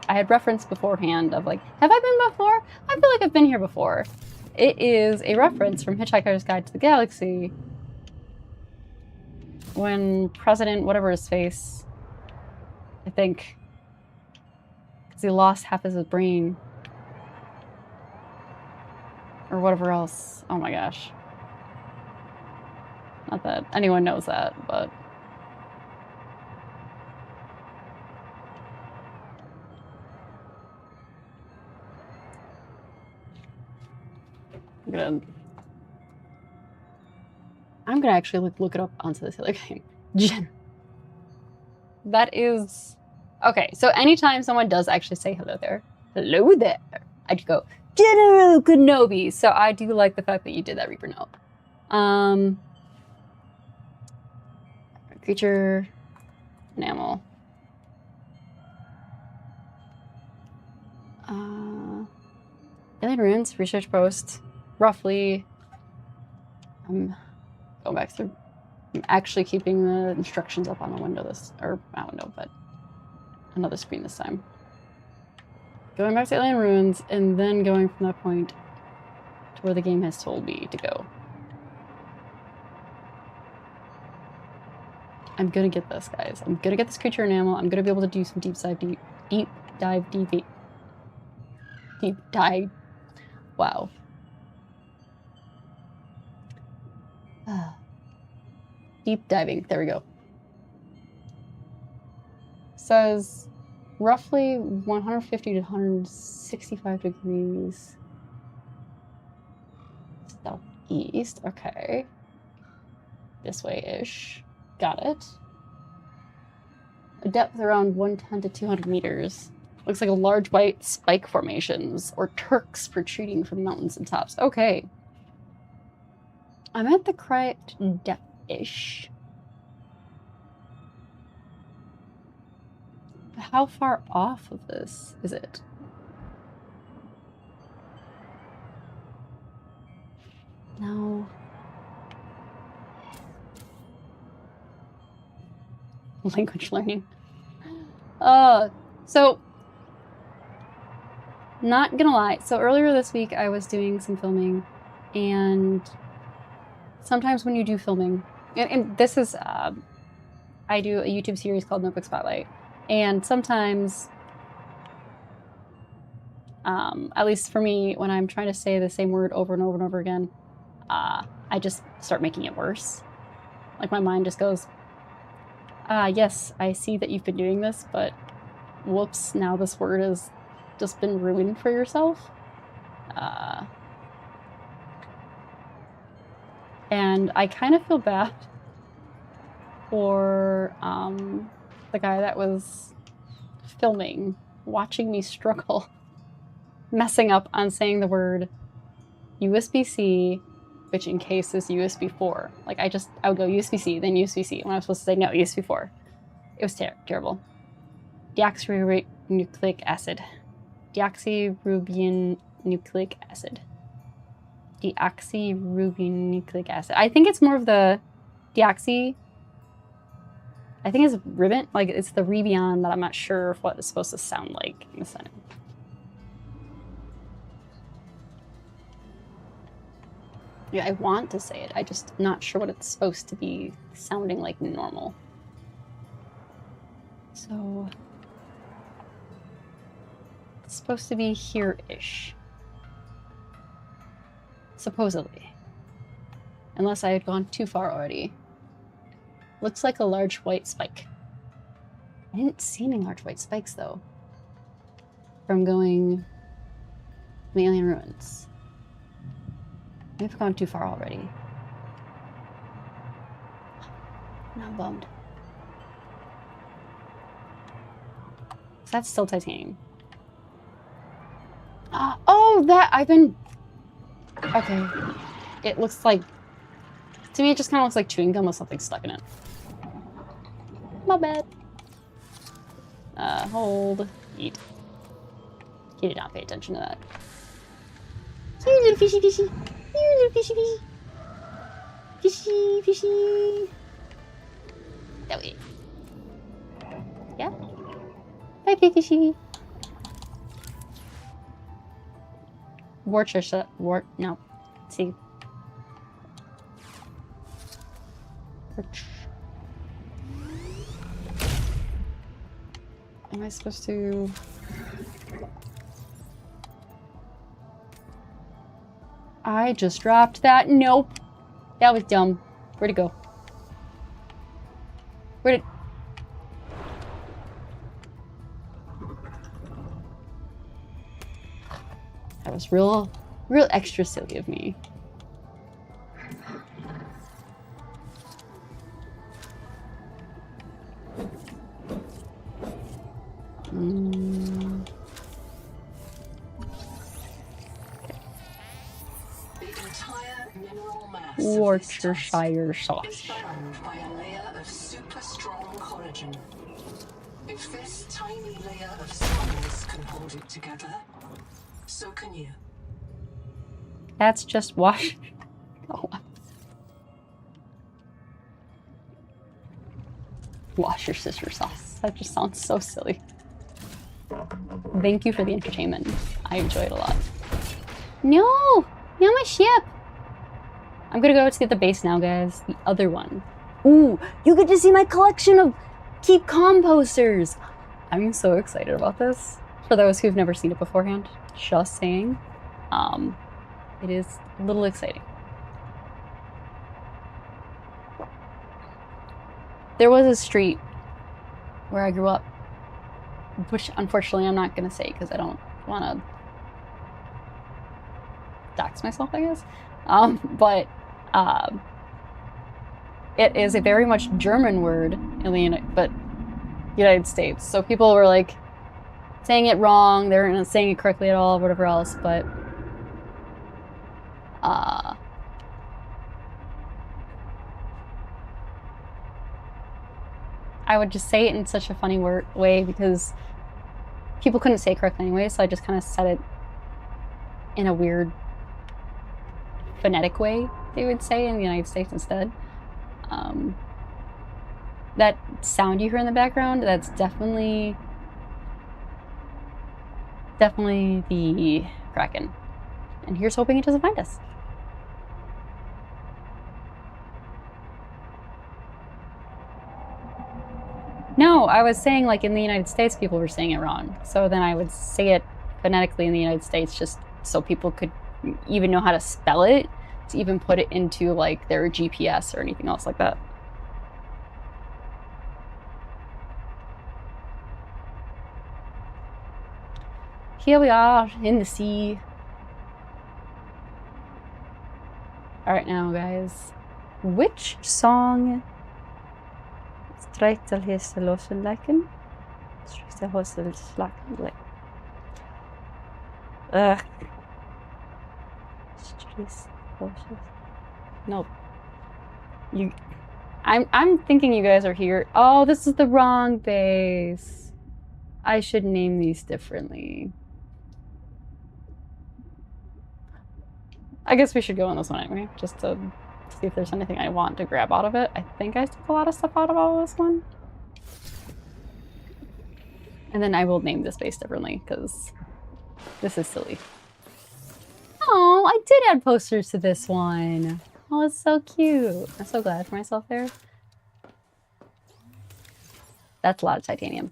had referenced beforehand of like, have I been before? I feel like I've been here before. It is a reference from Hitchhiker's Guide to the Galaxy when President, whatever his face, I think, because he lost half of his brain or whatever else. Oh my gosh. Not that anyone knows that, but I'm gonna actually look it up onto this other game. That is okay. So anytime someone does actually say hello there, I just go General Kenobi. So I do like the fact that you did that, Reaper Note. Creature, enamel. Alien Ruins research post. Roughly. I'm going back through. I'm actually keeping the instructions up on the window not window, but another screen this time. Going back to Alien Ruins and then going from that point to where the game has told me to go. I'm gonna get this, guys. I'm gonna get this creature enamel. I'm gonna be able to do some deep dive. Wow. Deep diving. There we go. Says roughly 150 to 165 degrees southeast. Okay. This way-ish. Got it. A depth around 110 to 200 meters. Looks like a large white spike formations or Turks protruding from mountains and tops. Okay. I'm at the correct depth-ish. How far off of this is it? No. Language learning. So not gonna lie. So earlier this week I was doing some filming, and sometimes when you do filming, and this is, I do a YouTube series called Notebook Spotlight, and sometimes, at least for me, when I'm trying to say the same word over and over and over again, I just start making it worse. Like my mind just goes, yes, I see that you've been doing this, but whoops, now this word has just been ruined for yourself. And I kind of feel bad for the guy that was filming, watching me struggle, messing up on saying the word USB-C, which in case is USB 4. Like I would go USB-C, then USB-C, when I was supposed to say no, USB 4. It was terrible. Deoxyribonucleic acid. Deoxyribonucleic acid. Deoxyribonucleic acid. I think it's more of the deoxy. I think it's ribbon, like it's the ribion that I'm not sure of what it's supposed to sound like in the sentence. Yeah, I want to say it. I just not sure what it's supposed to be sounding like normal. So It's supposed to be here-ish. Supposedly. Unless I had gone too far already. Looks like a large white spike. I didn't see any large white spikes, though. From going to the alien ruins. We've gone too far already. Now I'm bummed. So that's still titanium. Oh, that I've been... Okay. It looks like... To me, it just kind of looks like chewing gum with something stuck in it. My bad. Hold. Eat. He did not pay attention to that. You little fishy fishy. You little fishy fishy. Fishy fishy. That way. Yeah? Bye, fishy. Worcestershire. No. See. Am I supposed to... I just dropped that. Nope. That was dumb. Where'd it go? Where'd it... That was real extra silly of me. The entire mineral mass Worcestershire is sauce. bound by a layer of super strong collagen. If this tiny layer of cells can hold it together, so can you. That's just wash. Oh. Worcestershire sauce. That just sounds so silly. Thank you for the entertainment. I enjoy it a lot. No! Not my ship! I'm gonna go to the base now, guys. The other one. Ooh, you get to see my collection of Keep Calm posters! I'm so excited about this. For those who've never seen it beforehand, just saying. It is a little exciting. There was a street where I grew up, which unfortunately I'm not gonna say because I don't want to dox myself, I guess. But it is a very much German word in the United States. So people were like saying it wrong, they weren't saying it correctly at all, whatever else. But I would just say it in such a funny way because people couldn't say it correctly anyway, so I just kind of said it in a weird phonetic way, they would say in the United States instead. That sound you hear in the background, that's definitely the Kraken. And here's hoping it doesn't find us. No, I was saying like in the United States people were saying it wrong. So then I would say it phonetically in the United States just so people could even know how to spell it, to even put it into like their GPS or anything else like that. Here we are in the sea. Alright now guys, which song Streichel hese losen lecken? Streichel hose slacken lecken. Ugh. Nope. I'm thinking you guys are here. Oh, this is the wrong base. I should name these differently. I guess we should go on this one anyway, just to see if there's anything I want to grab out of it. I think I took a lot of stuff out of all of this one. And then I will name this base differently, because this is silly. Oh, I did add posters to this one. Oh, it's so cute. I'm so glad for myself there. That's a lot of titanium.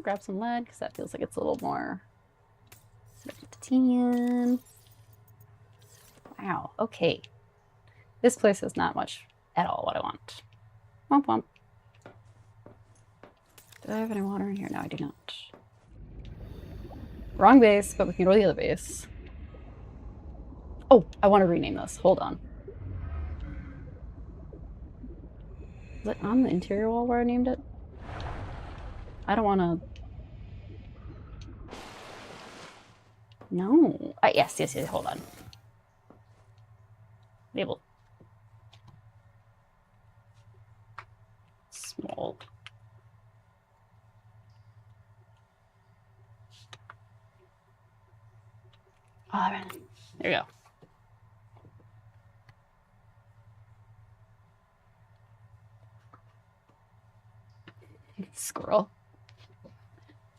Grab some lead because that feels like it's a little more. 10. Wow. Okay. This place is not much at all what I want. Womp womp. Do I have any water in here? No, I do not. Wrong base, but we can go to the other base. Oh, I want to rename this. Hold on. Is it on the interior wall where I named it? I don't want to... No. Yes, hold on. Label. Small. Oh, man. There we go. Squirrel.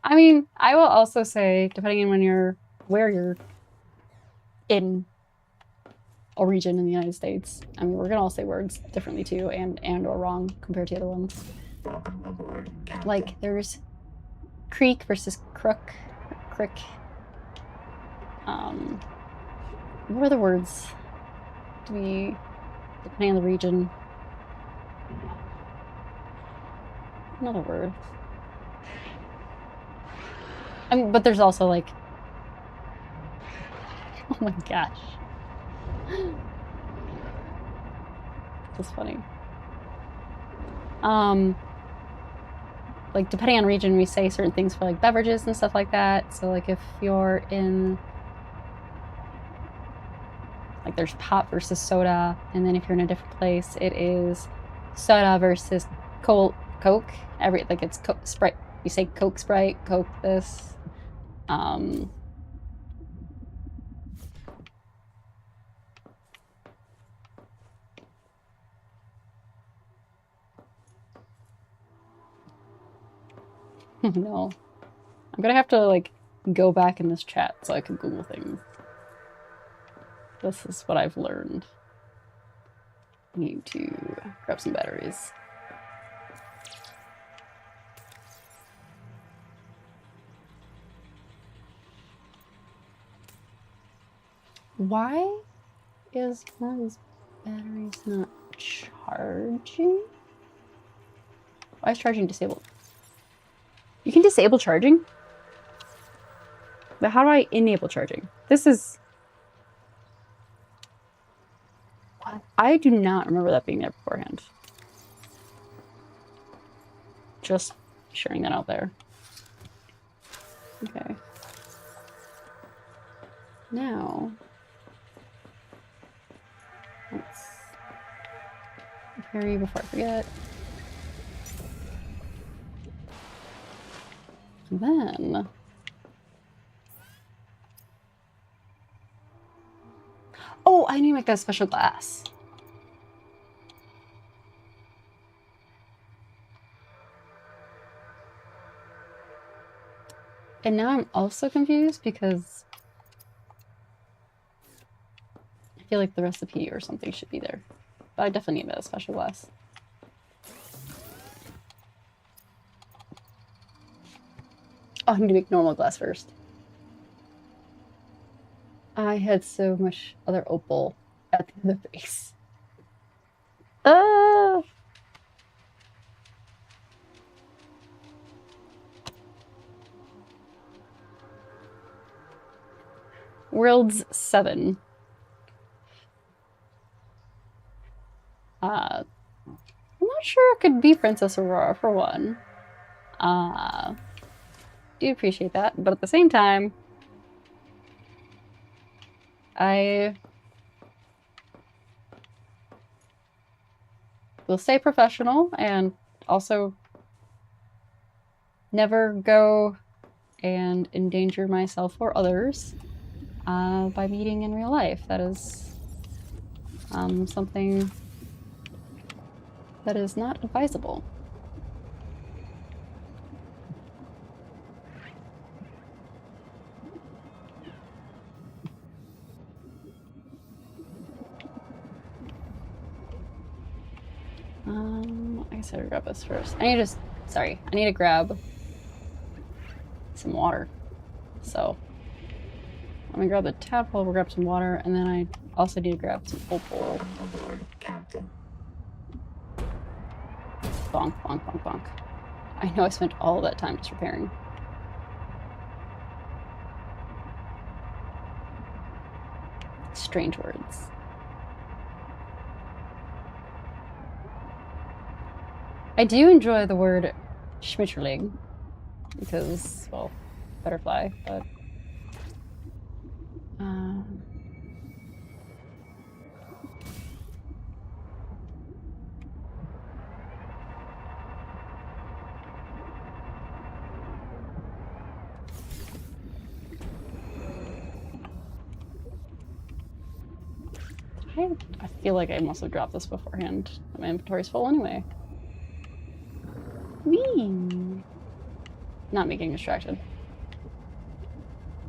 I mean, I will also say, depending on where you're in a region in the United States, I mean, we're gonna all say words differently too, and or wrong compared to the other ones. Like, there's creek versus crook, crick. What are the words? Depending on the region. Another word. I mean, but there's also like, oh my gosh. That's funny. Like depending on region, we say certain things for like beverages and stuff like that. So like if you're in, like there's pop versus soda, and then if you're in a different place, it is soda versus Coke. Like it's Sprite. You say Coke Sprite, Coke this. No. I'm gonna have to like go back in this chat so I can Google things. This is what I've learned. I need to grab some batteries. Why is one of these batteries not charging? Why is charging disabled? You can disable charging? But how do I enable charging? This is... I do not remember that being there beforehand. Just sharing that out there. Okay. Now... let's prepare you before I forget. And then... oh, I need to make that special glass. And now I'm also confused because I feel like the recipe or something should be there. But I definitely need that special glass. Oh, I need to make normal glass first. I had so much other opal at the other base. Worlds 7. I'm not sure it could be Princess Aurora for one. Do appreciate that, but at the same time, I will stay professional and also never go and endanger myself or others by meeting in real life. That is something that is not advisable. guess I gotta grab this first. I need to grab some water. So I'm gonna grab the tadpole, we'll grab some water, and then I also need to grab some opal. Aboard, Captain. Bonk, bonk, bonk, bonk. I know I spent all of that time just repairing. Strange words. I do enjoy the word Schmetterling because, well, butterfly, but I feel like I must have dropped this beforehand. My inventory's full anyway. Whee! Not me getting distracted.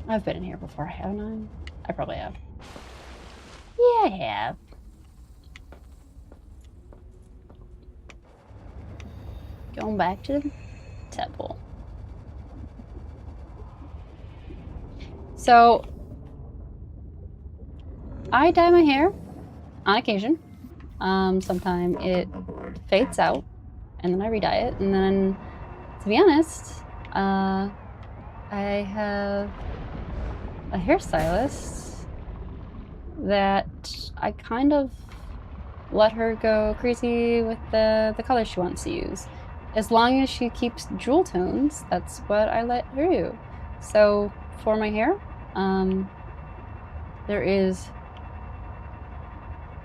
I've been in here before, haven't I? I probably have. Yeah, I have. Going back to the temple. So, I dye my hair on occasion. Sometimes it fades out, and then I re-dye it, and then, to be honest, I have a hairstylist that I kind of let her go crazy with the color she wants to use. As long as she keeps jewel tones, that's what I let her do. So for my hair, there is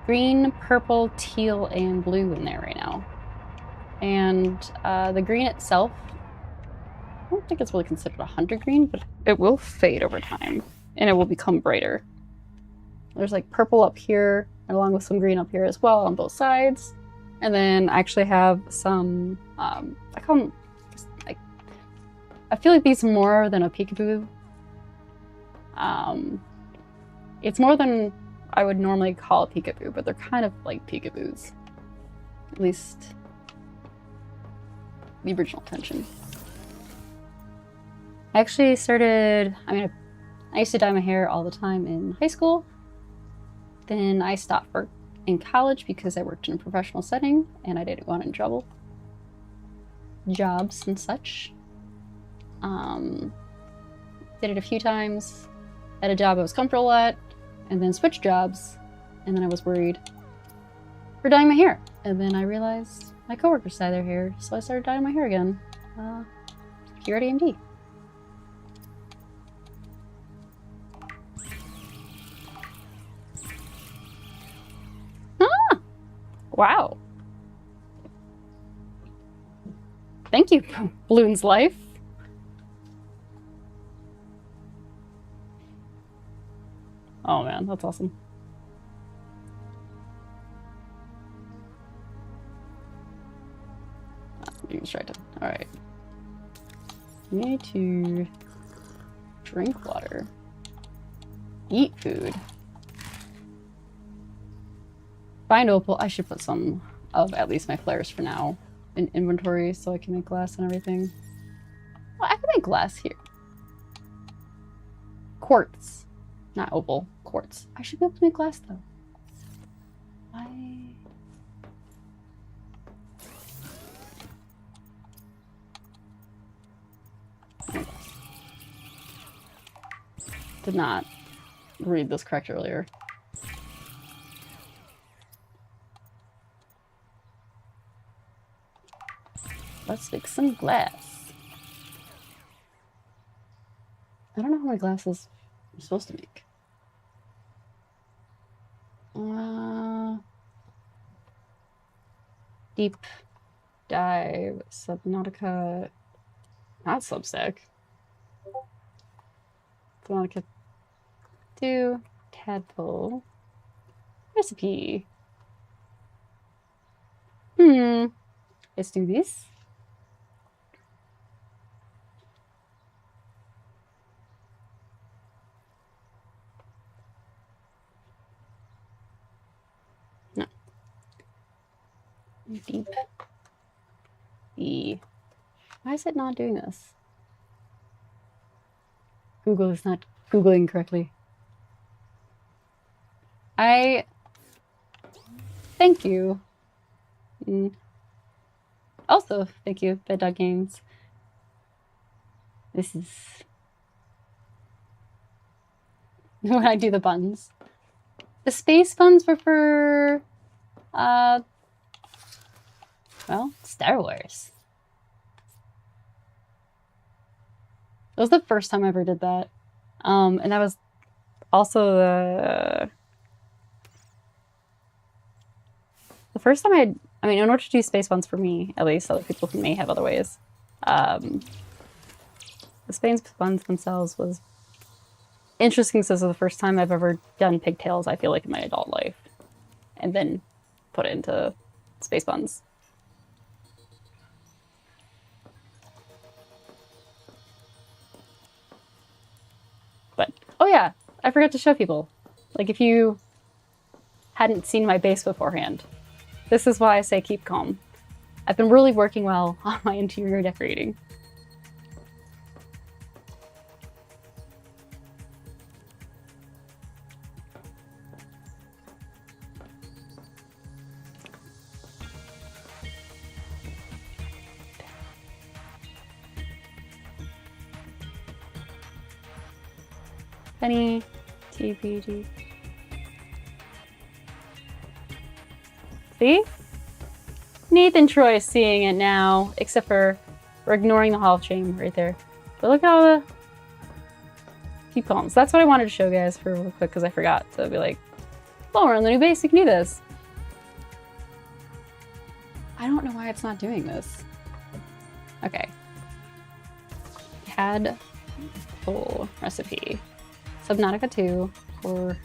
green, purple, teal, and blue in there right now. And the green itself, I don't think it's really considered a hunter green, but it will fade over time and it will become brighter. There's like purple up here along with some green up here as well on both sides. And then I actually have some, I call them, like, I feel like these are more than a peekaboo. It's more than I would normally call a peekaboo, but they're kind of like peekaboos. At least the original intention. I actually started, I used to dye my hair all the time in high school. Then I stopped work in college because I worked in a professional setting and I didn't want in trouble. Jobs and such. Did it a few times. At a job I was comfortable at, and then switched jobs, and then I was worried for dyeing my hair. And then I realized my coworkers dye their hair, so I started dyeing my hair again. Here at AMD. Wow. Thank you, Bloon's Life. Oh man, that's awesome. I'm being distracted. Alright. We need to drink water. Eat food. Find opal. I should put some of at least my flares for now in inventory so I can make glass and everything. Well, I can make glass here. Quartz. Not opal. Quartz. I should be able to make glass though. Why? Did not read this correct earlier. Let's make some glass. I don't know how many glasses I'm supposed to make. Deep dive, Subnautica, not Substack. Subnautica 2, tadpole, recipe. Let's do this. No. Deep E. Why is it not doing this? Google is not Googling correctly. Thank you. Also, thank you, Bed Dog Games. This is when I do the buttons. The space buttons were for, well, Star Wars. It was the first time I ever did that. And that was also the first time I mean, in order to do space buttons for me, at least, other people may have other ways. The space buttons themselves was interesting, since this is the first time I've ever done pigtails, I feel like, in my adult life. And then put it into space buttons. But, oh yeah, I forgot to show people. Like, if you hadn't seen my base beforehand, this is why I say keep calm. I've been really working well on my interior decorating. Penny, TPG. See? Nathan Troy is seeing it now, except for we're ignoring the Hall of Shame right there. But look at all the keep calm. So that's what I wanted to show you guys for real quick, because I forgot to be like, well, we're on the new base, you can do this. I don't know why it's not doing this. Okay. CAD full recipe. Subnautica 2 for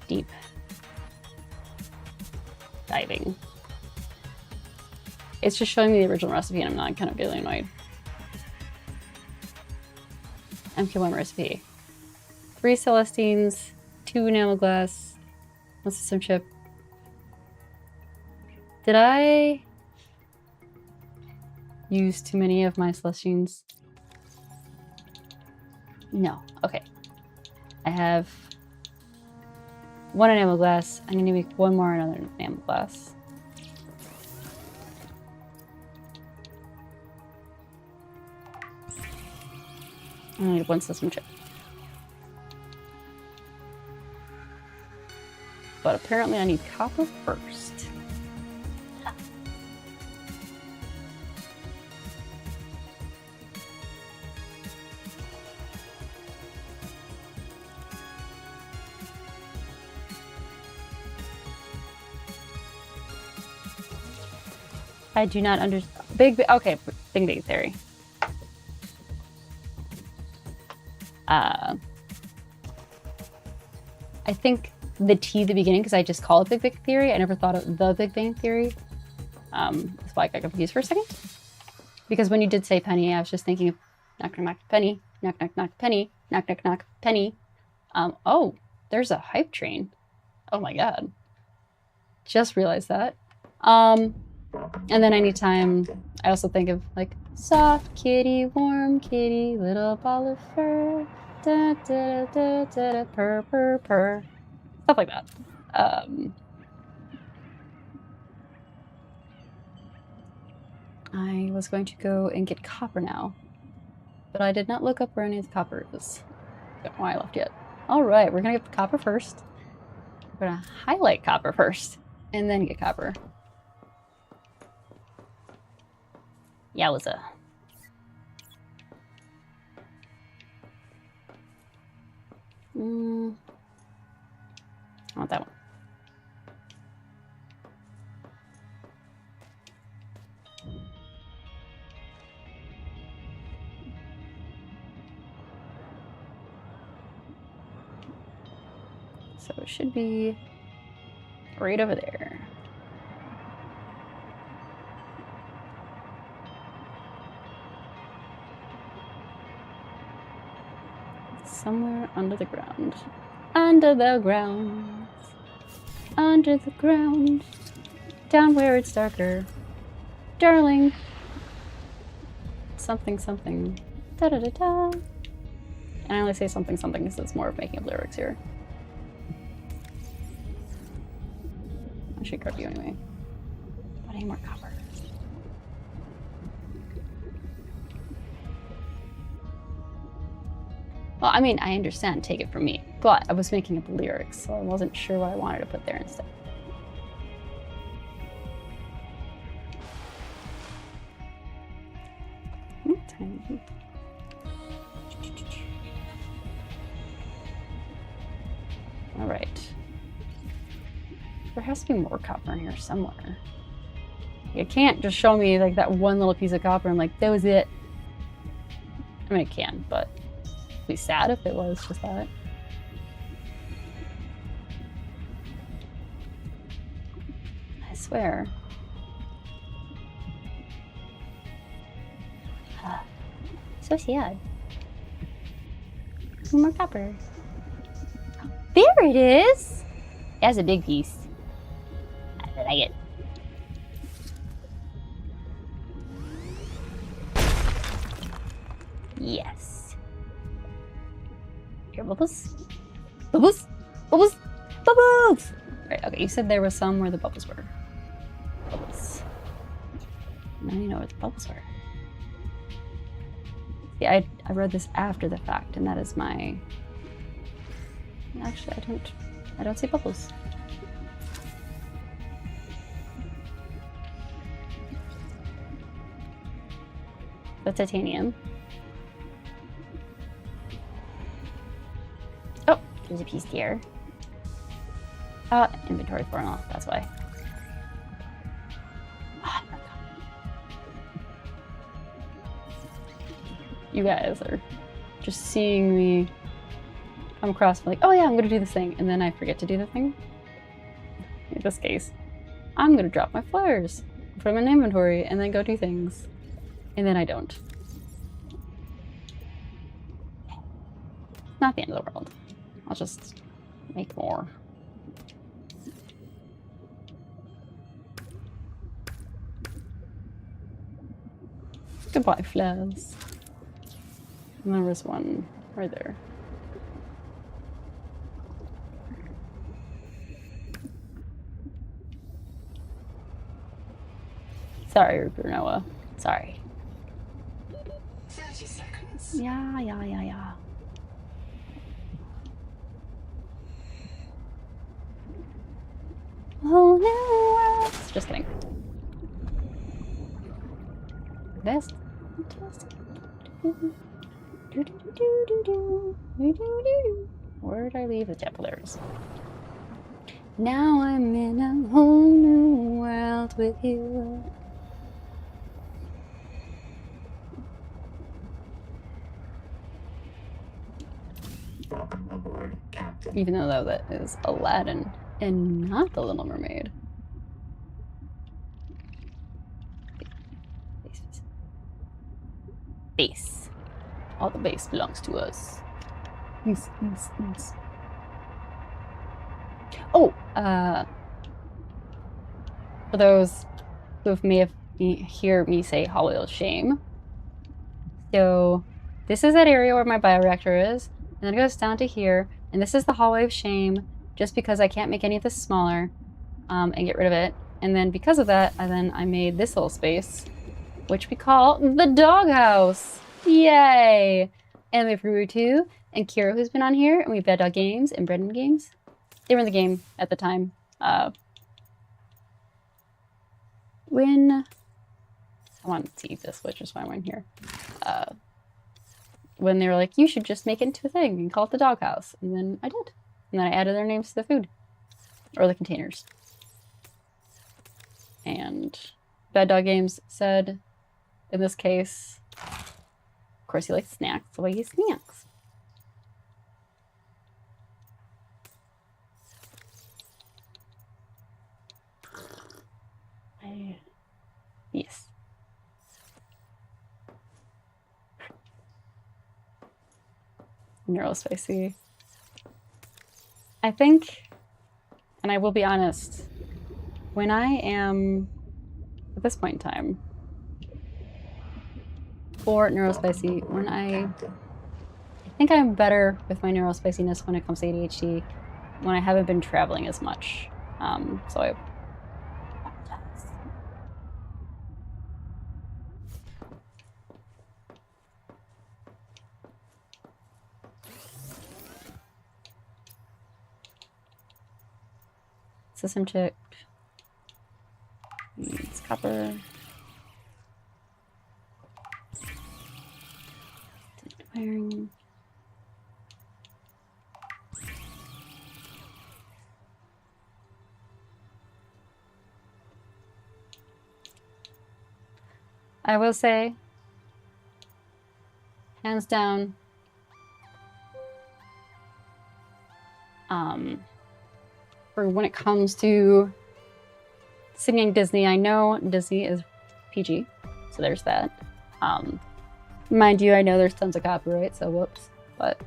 deep diving. It's just showing me the original recipe, and I'm not kind of getting annoyed. MK1 recipe. 3 Celestines, 2 enamel glass, 1 system chip. Did I use too many of my Celestines? No. Okay. I have 1 enamel glass. I need to make 1 more another enamel glass. I need 1 system chip. But apparently I need copper first. I do not understand. Okay, Big Bang Theory. I think the T at the beginning, because I just call it Big Bang Theory. I never thought of the Big Bang Theory. That's why I got confused for a second. Because when you did say penny, I was just thinking of knock, knock, knock, penny, knock, knock, knock, penny, knock, knock, knock, penny. Oh, there's a hype train. Oh my god. Just realized that. And then anytime, I also think of like soft kitty, warm kitty, little ball of fur, da da da da da, purr purr purr, stuff like that. I was going to go and get copper now, but I did not look up where any of the copper is. Don't know why I left yet. All right, we're gonna get the copper first. We're gonna highlight copper first, and then get copper. Yowza. I want that one. So it should be right over there. Somewhere under the ground. Under the ground. Under the ground. Down where it's darker. Darling, something something. Da da da da. And I only say something something because it's more of making up lyrics here. I should grab you anyway. But I need more copper. Well, I mean, I understand, take it from me, but I was making up lyrics, so I wasn't sure what I wanted to put there instead. Tiny. All right. There has to be more copper in here somewhere. You can't just show me like that one little piece of copper and like, that was it. I mean, it can, but it'd be sad if it was just that. I swear. So sad. More copper. There it is! That's a big piece. I like it. Yes. Here, bubbles. Bubbles! Bubbles! Bubbles! Right, okay, you said there was some where the bubbles were. Bubbles. Now you know where the bubbles were. Yeah, I read this after the fact, and that is my... Actually, I don't see bubbles. The titanium. Oh, there's a piece here. Inventory formula, that's why. You guys are just seeing me come across like, oh yeah, I'm gonna do this thing, and then I forget to do the thing. In this case, I'm gonna drop my flares, put them in inventory, and then go do things. And then I don't. Not the end of the world. I'll just make more. Goodbye, flares. And there was one right there. Sorry, Brunoa. Sorry. 30 seconds. Yeah. Oh no! Just kidding. Best. Where did I leave the Templars? Now I'm in a whole new world with you. Welcome aboard, Captain. Even though that is Aladdin and not the Little Mermaid. Base. All the base belongs to us. Yes. Oh, for those who may have hear me say Hallway of Shame. So this is that area where my bioreactor is, and then it goes down to here, and this is the Hallway of Shame, just because I can't make any of this smaller, and get rid of it. And then because of that, I made this little space, which we call the doghouse. Yay! And we have Ruru 2 and Kira, who's been on here, and we have Bad Dog Games and Brendan Games. They were in the game at the time. When I wanted to eat this, which is why I'm in here. When they were like, you should just make it into a thing and call it the doghouse. And then I did. And then I added their names to the food. Or the containers. And Bad Dog Games said, in this case, of course he likes snacks, so I use snacks. Yes. Neurospicy. I think, and I will be honest, when I am, at this point in time, for neurospicy when I think I'm better with my neurospiciness when it comes to ADHD when I haven't been traveling as much. So I system chip. It's copper. Wiring. I will say, hands down, for when it comes to singing Disney, I know Disney is PG, so there's that. Mind you, I know there's tons of copyright, so whoops, but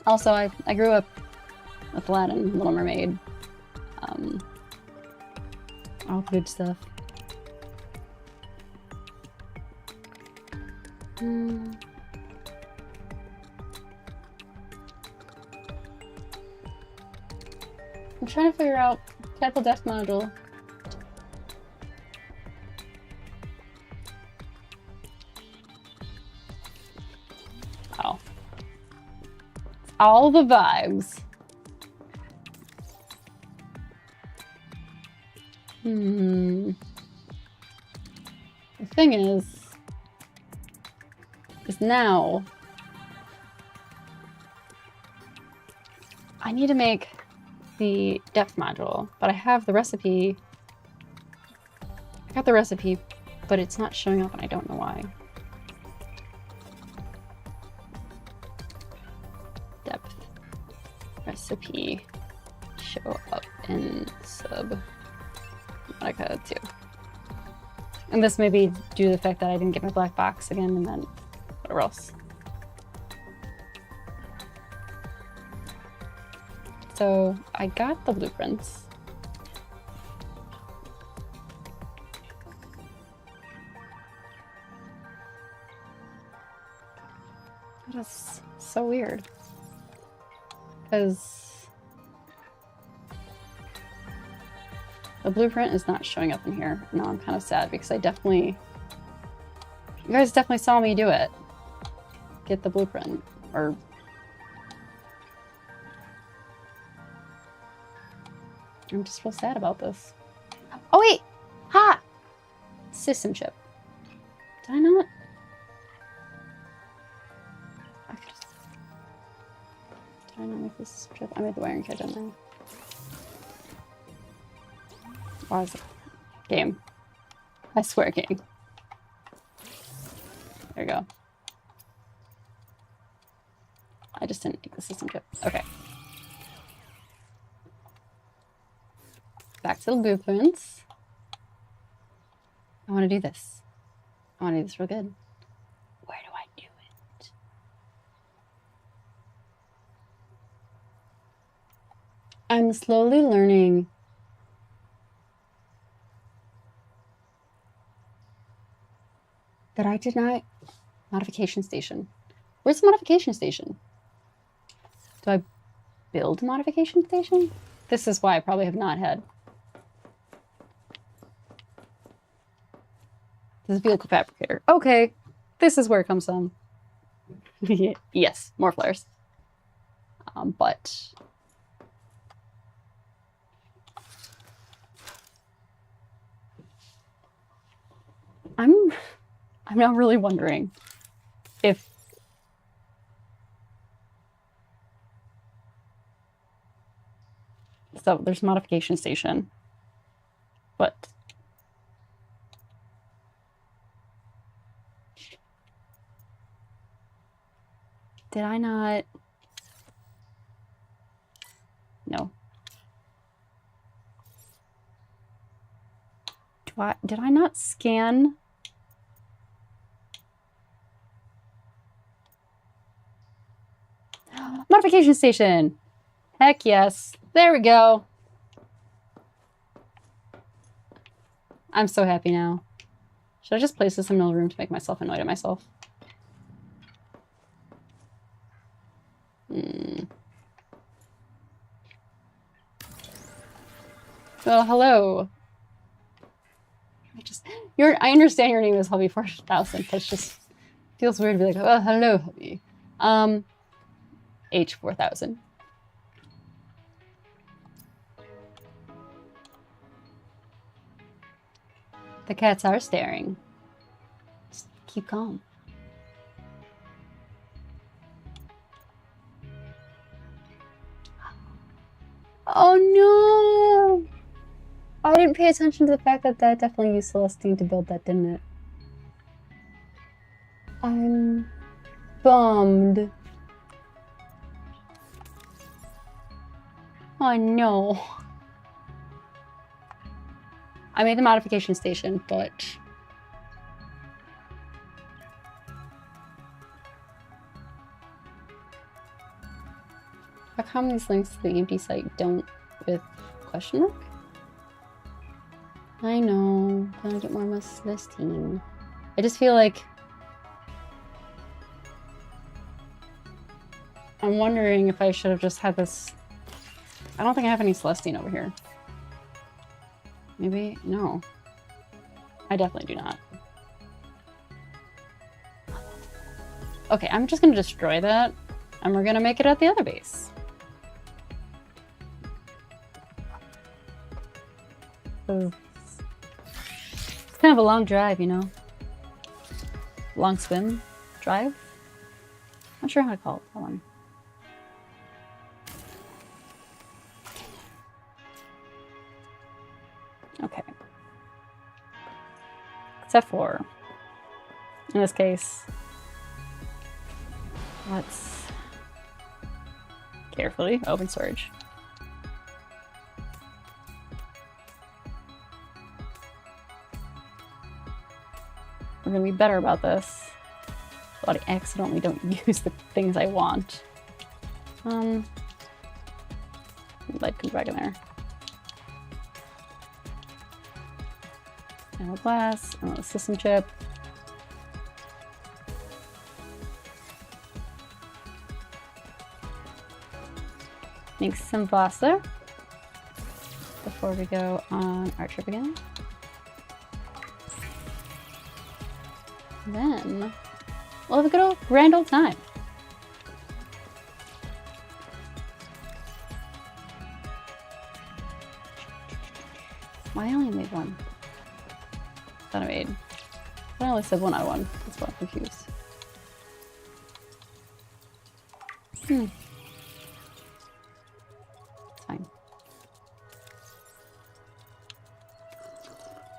also I grew up with Aladdin, Little Mermaid, all good stuff. I'm trying to figure out Capital Depth Module. Oh. All the vibes. The thing is now I need to make the depth module, but I have the recipe. I got the recipe, but it's not showing up and I don't know why. Depth recipe show up in Subnautica 2. And this may be due to the fact that I didn't get my black box again and then whatever else. So I got the blueprints. That is so weird. Because the blueprint is not showing up in here. No, I'm kind of sad because you guys definitely saw me do it. Get the blueprint, or I'm just real sad about this. Oh wait! Ha! System chip. Did I not? Did I not make this system chip? I made the wiring kit, didn't I? Why is it? Game. I swear, game. There you go. I just didn't make the system chip. Okay. Back to the blueprints. I want to do this. I want to do this real good. Where do I do it? I'm slowly learning that I did not... Modification station. Where's the modification station? Do I build a modification station? This is why I probably have not had. This is vehicle fabricator. Okay, this is where it comes from. Yes, more flares. But I'm now really wondering if so there's modification station, but did I not? No. Did I not scan? Modification station. Heck yes. There we go. I'm so happy now. Should I just place this in another room to make myself annoyed at myself? Well, hello. I understand your name is Hubby 4000, but it just feels weird to be like, oh, hello, Hubby. H4000. The cats are staring. Just keep calm. Oh no! I didn't pay attention to the fact that that definitely used Celestine to build that, didn't it? I'm bummed. Oh no. I made the modification station, but... How come these links to the AMD site don't with question mark? I know. Gotta get more of this team. I just feel like... I'm wondering if I should have just had this... I don't think I have any Celestine over here. Maybe? No. I definitely do not. Okay, I'm just gonna destroy that, and we're gonna make it at the other base. It's kind of a long drive, you know? Long swim drive? Not sure how to call it. Hold on. Okay. Except for, in this case, let's carefully open storage. We're gonna be better about this. So I accidentally don't use the things I want. Lead comes back in there. And a glass, and a system chip. Make some Wasser before we go on our trip again. And then we'll have a good old grand old time. Why I only made one? That I made. I only said 1 out of 1. That's why I'm confused. It's fine.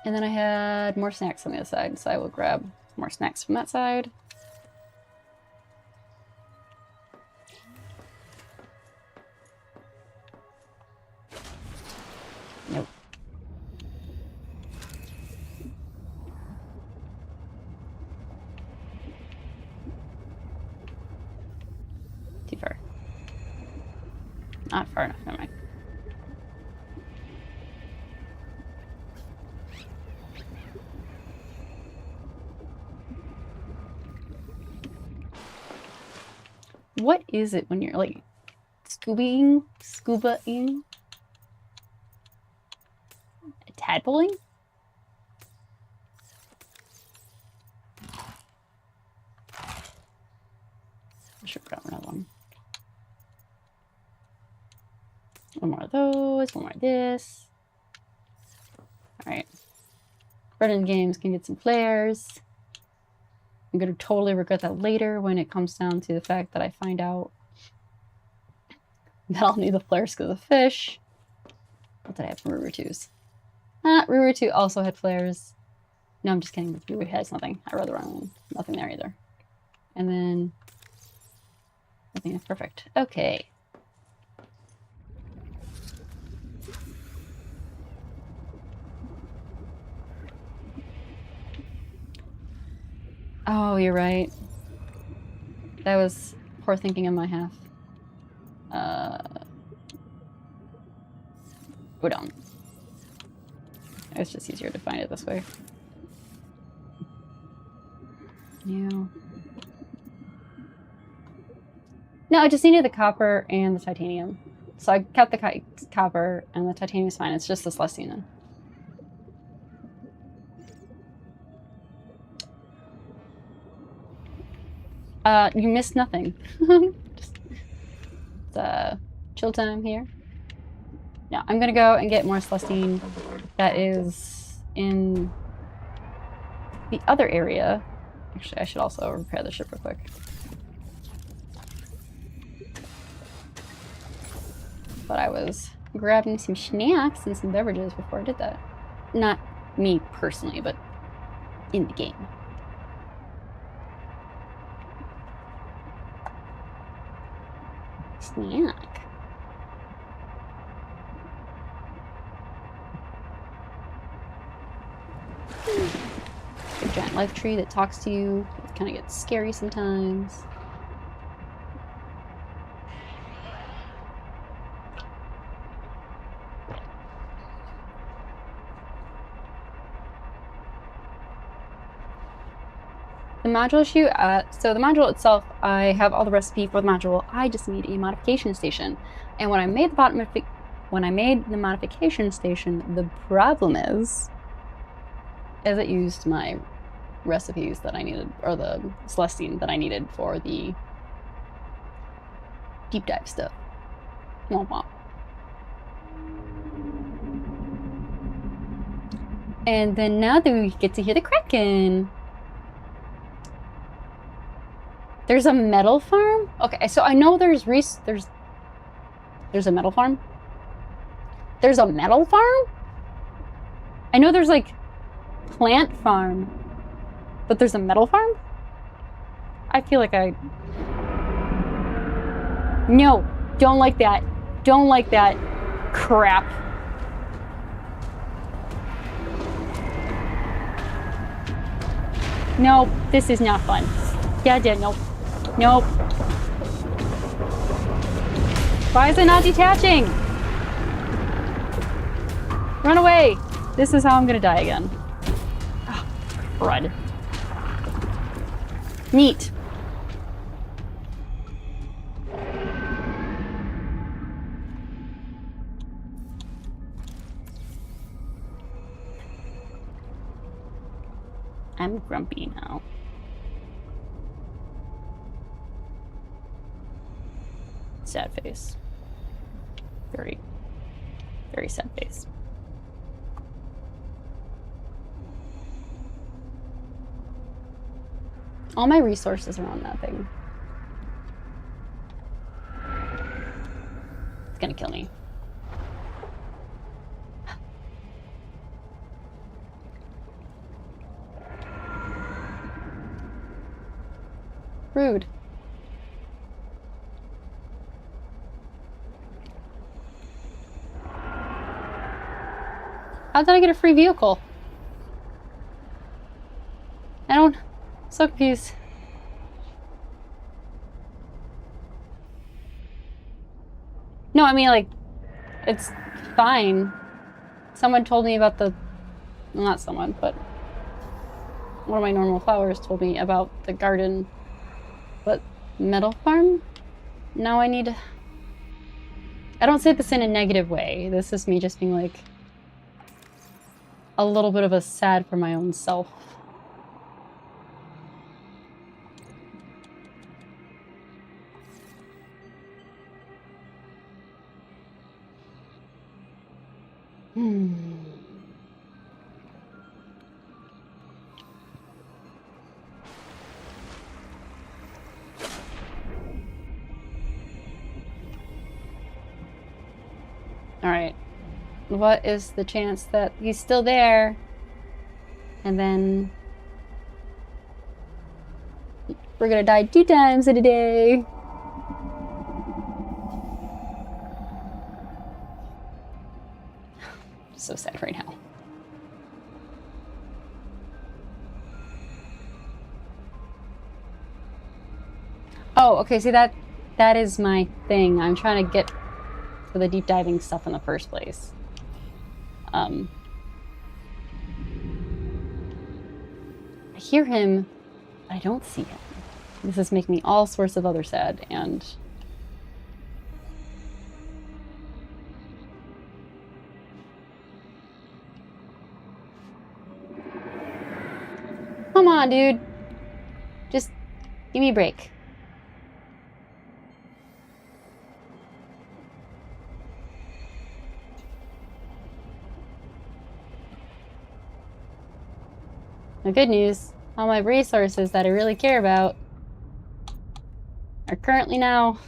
And then I had more snacks on the other side, so I will grab more snacks from that side. Nope. Too far. Not far enough, never mind. What is it when you're like scubaing? Tadpoling? I should grab another one. One more of those, one more of this. Alright. Running games can get some flares. I'm going to totally regret that later when it comes down to the fact that I find out that I'll need the flares because of fish. What did I have from Ruru 2s? Ruru 2 also had flares. No, I'm just kidding. Ruru has nothing. I read the wrong one. Nothing there either. And then... nothing. Perfect. Okay. Oh, you're right. That was poor thinking on my half. Udon. I it's just easier to find it this way. Yeah. No, I just needed the copper and the titanium. So I kept the copper and the titanium's fine. It's just this Celestine then. You missed nothing. Just, it's chill time here. Yeah, I'm gonna go and get more Celestine that is in the other area. Actually, I should also repair the ship real quick. But I was grabbing some snacks and some beverages before I did that. Not me personally, but in the game. Snack. A giant life tree that talks to you. It kind of gets scary sometimes. The module issue, so the module itself, I have all the recipe for the module. I just need a modification station. And when I made the modification station, the problem is it used my recipes that I needed, or the Celestine that I needed for the deep dive stuff. Womp womp. And then now that we get to hear the Kraken. There's a metal farm? Okay, so I know there's a metal farm? There's a metal farm? I know there's like plant farm, but there's a metal farm? I feel like No, don't like that. Don't like that crap. No, this is not fun. Yeah, I did. Nope. Nope. Why is it not detaching? Run away. This is how I'm gonna die again. Oh, crud. Neat. I'm grumpy now. Sad face. Very, very sad face. All my resources are on that thing. It's gonna kill me. Rude. How did I get a free vehicle? I'm so confused. No, I mean, like, it's fine. Someone told me about well, not someone, but one of my normal followers told me about the garden. But metal farm? Now I need... I don't say this in a negative way. This is me just being like... a little bit of a sad for my own self. All right. What is the chance that he's still there? And then we're gonna die 2 times in a day. So sad right now. Oh, okay, see that is my thing. I'm trying to get to the deep diving stuff in the first place. I hear him, but I don't see him. This is making me all sorts of other sad, and... Come on, dude. Just give me a break. The good news, all my resources that I really care about are currently now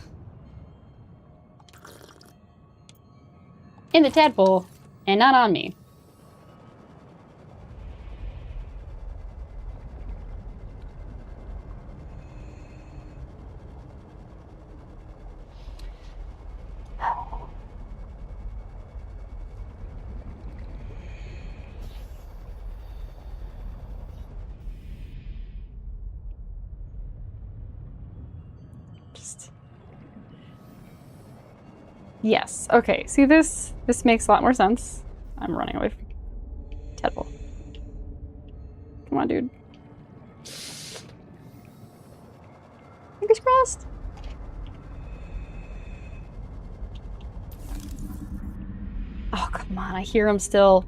in the tadpole and not on me. Yes, okay, see this makes a lot more sense. I'm running away from tadpole. Come on, dude. Fingers crossed. Oh, come on, I hear him still.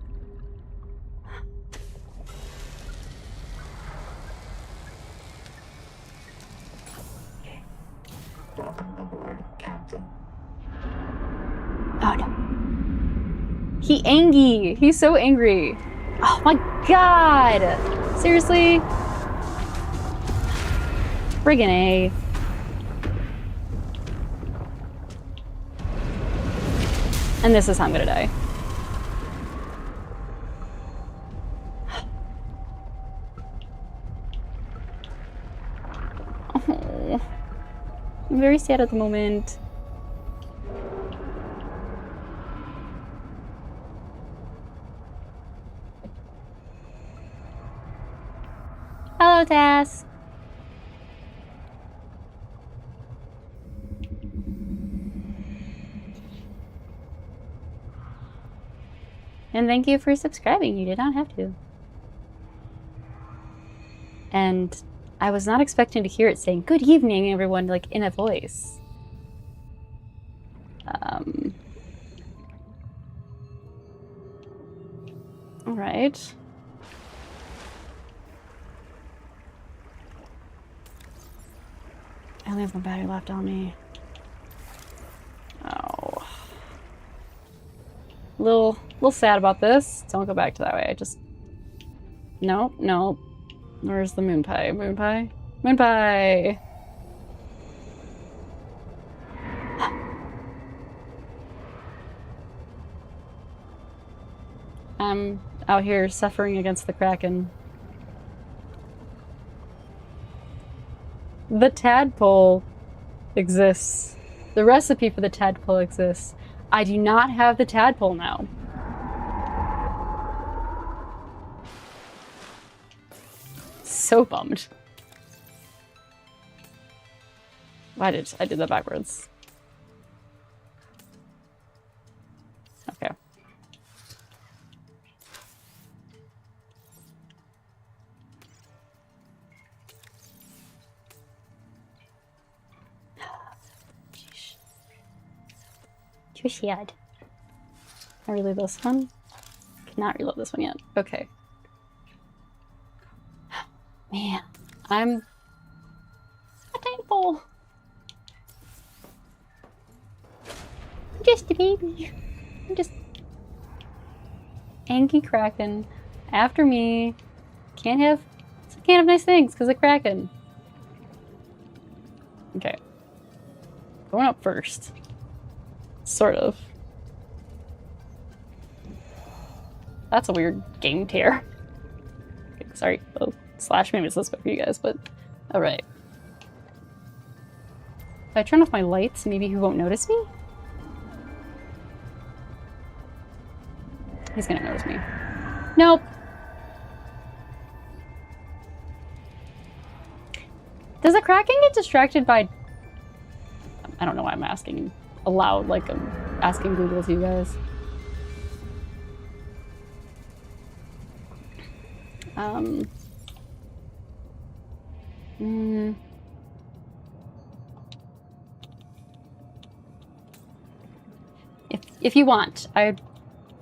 Oh no. He angry. He's so angry. Oh my god. Seriously? Friggin' A. And this is how I'm gonna die. Oh. I'm very sad at the moment. Hello, Tess. And thank you for subscribing. You did not have to. And I was not expecting to hear it saying, "Good evening, everyone," like in a voice. All right. I only have one battery left on me. Oh. Little sad about this. Don't go back to that way. I just... Nope, nope. Where's the moon pie? Moon pie? Moon pie! I'm out here suffering against the Kraken. The tadpole exists. The recipe for the tadpole exists. I do not have the tadpole now. So bummed. I did that backwards. Okay. Too sad. Can I reload this one? Cannot reload this one yet. Okay. Man, I'm a thankful. I'm just a baby. I'm just Anki Kraken after me. Can't have nice things because of Kraken. Okay. Going up first. Sort of. That's a weird game tear. Okay, sorry. Oh, slash maybe it's this way for you guys, but alright. If I turn off my lights, maybe he won't notice me? He's gonna notice me. Nope. Does a Kraken get distracted by... I don't know why I'm asking aloud, like I'm asking Google to you guys. If you want, I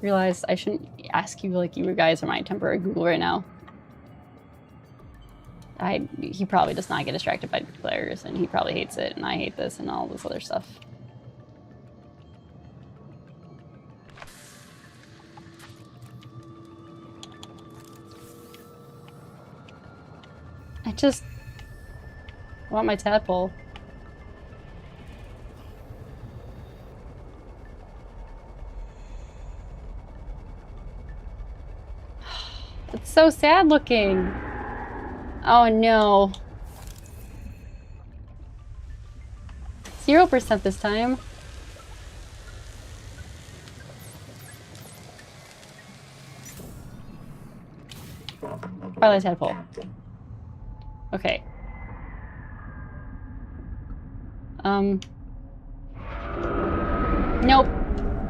realize I shouldn't ask you like you guys are my temporary Google right now. He probably does not get distracted by players, and he probably hates it, and I hate this, and all this other stuff. I just want my tadpole. It's so sad looking. Oh no. 0% this time. Twilight tadpole. Okay. Nope.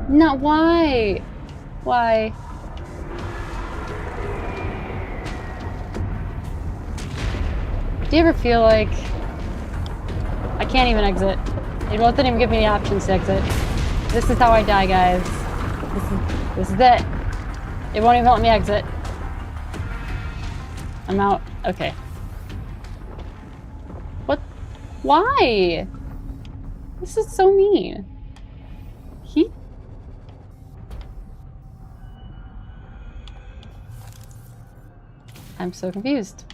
Not why? Why? Do you ever feel like I can't even exit? It won't even give me the options to exit. This is how I die, guys. This is it. It won't even let me exit. I'm out. Okay. What? Why? This is so mean. I'm so confused.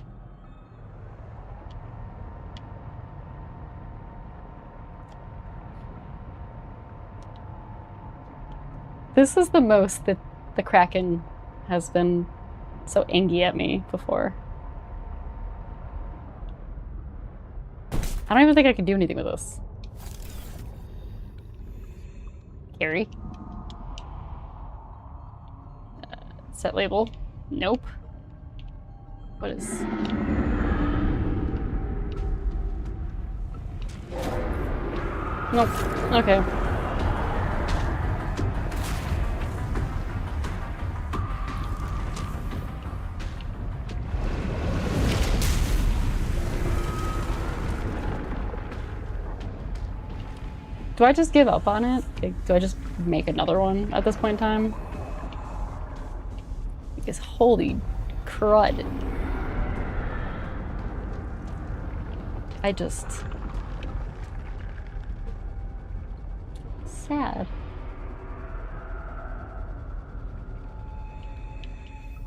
This is the most that the Kraken has been so angry at me before. I don't even think I can do anything with this. Carry. Set label. Nope. What is... Nope. Okay. Do I just give up on it? Like, do I just make another one at this point in time? Because holy crud. I just... sad.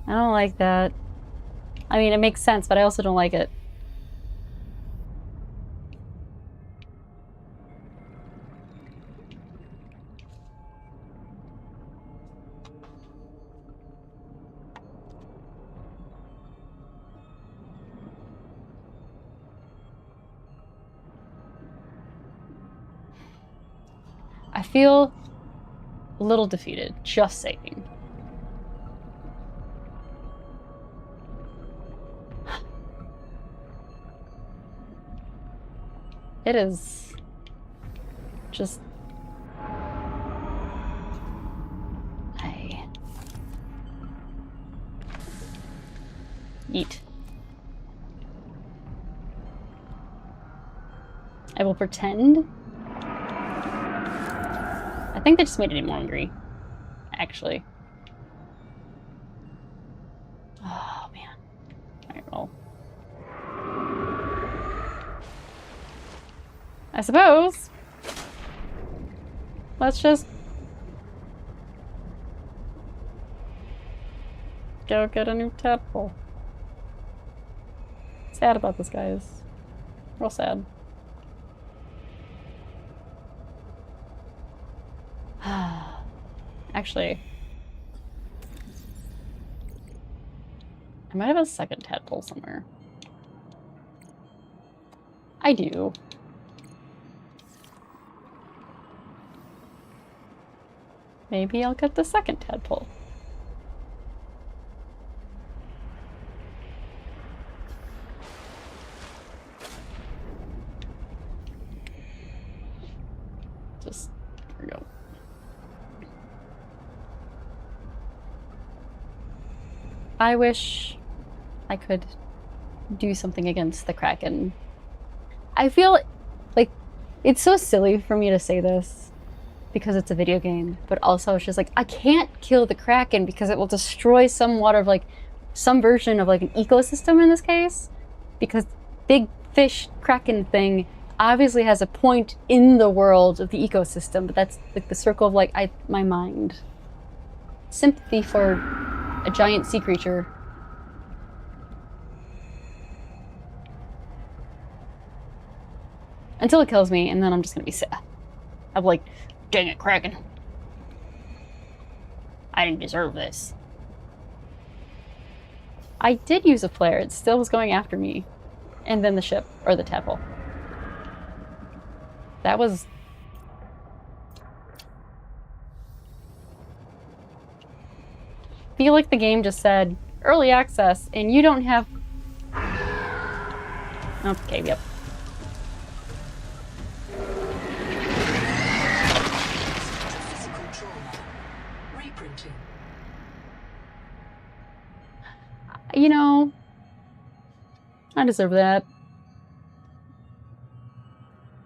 I don't like that. I mean, it makes sense, but I also don't like it. I feel a little defeated, just saying. It is just... Eat. I will pretend. I think they just made it more angry, actually. Oh, man. Alright, well. I suppose. Let's just go get a new tadpole. Sad about this, guys. Real sad. Actually, I might have a second tadpole somewhere. I do. Maybe I'll get the second tadpole. Just, there we go. I wish I could do something against the Kraken. I feel like it's so silly for me to say this because it's a video game, but also it's just like, I can't kill the Kraken because it will destroy somewhat of like some version of like an ecosystem in this case, because big fish Kraken thing obviously has a point in the world of the ecosystem, but that's like the circle of like my mind. Sympathy for a giant sea creature. Until it kills me, and then I'm just gonna be sad. I'm like, dang it, Kraken. I didn't deserve this. I did use a flare, it still was going after me. And then the ship, or the tadpole. That was... I feel like the game just said, early access, and you don't have... Okay, yep. Physical trauma. Reprinting. You know, I deserve that.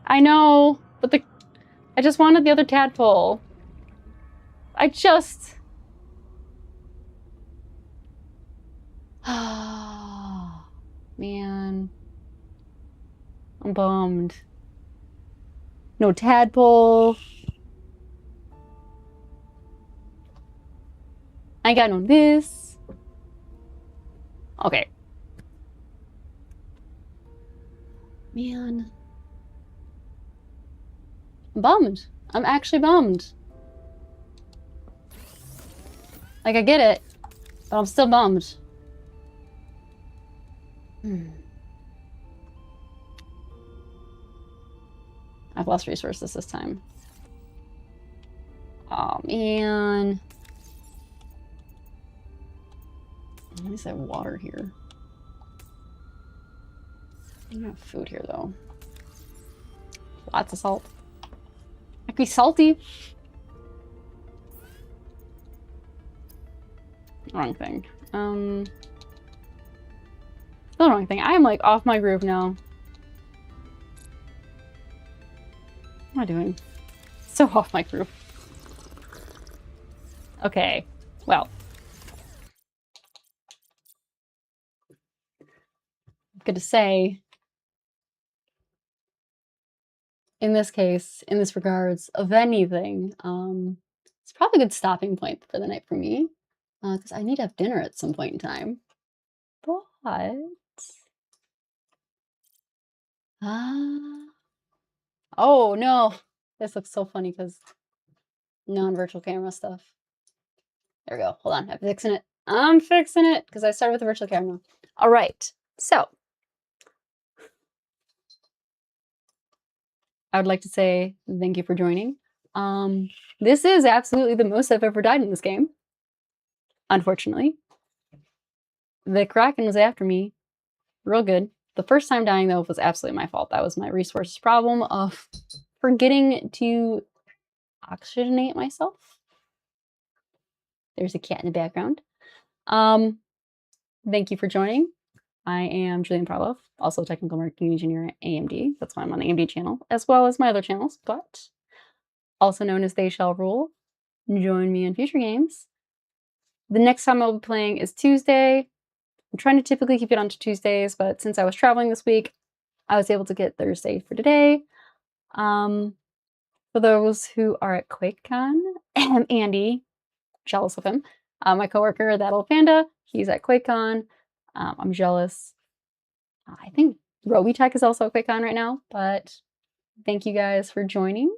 I know, but I just wanted the other tadpole. I just... Man. I'm bummed. No tadpole. I got no this. Okay. Man. I'm bummed. I'm actually bummed. Like, I get it, but I'm still bummed. I've lost resources this time. Oh, man. At least I have water here. I don't have food here, though. Lots of salt. I could be salty. Wrong thing. Still the wrong thing. I am like off my groove now. What am I doing? So off my groove. Okay. Well. Good to say. In this case, in this regards of anything, it's probably a good stopping point for the night for me. Because I need to have dinner at some point in time. But... oh, no. This looks so funny because non-virtual camera stuff. There we go. Hold on. I'm fixing it. I'm fixing it because I started with the virtual camera. All right. So, I would like to say thank you for joining. This is absolutely the most I've ever died in this game. Unfortunately. The Kraken was after me. Real good. The first time dying, though, was absolutely my fault. That was my resources problem of forgetting to oxygenate myself. There's a cat in the background. Thank you for joining. I am Julian Parloff, also a technical marketing engineer at AMD. That's why I'm on the AMD channel, as well as my other channels, but also known as They Shall Rule. Join me in future games. The next time I'll be playing is Tuesday. I'm trying to typically keep it on to Tuesdays, but since I was traveling this week, I was able to get Thursday for today. For those who are at QuakeCon, Andy, jealous of him. My coworker, that old panda, he's at QuakeCon. I'm jealous. I think Robitech is also at QuakeCon right now, but thank you guys for joining.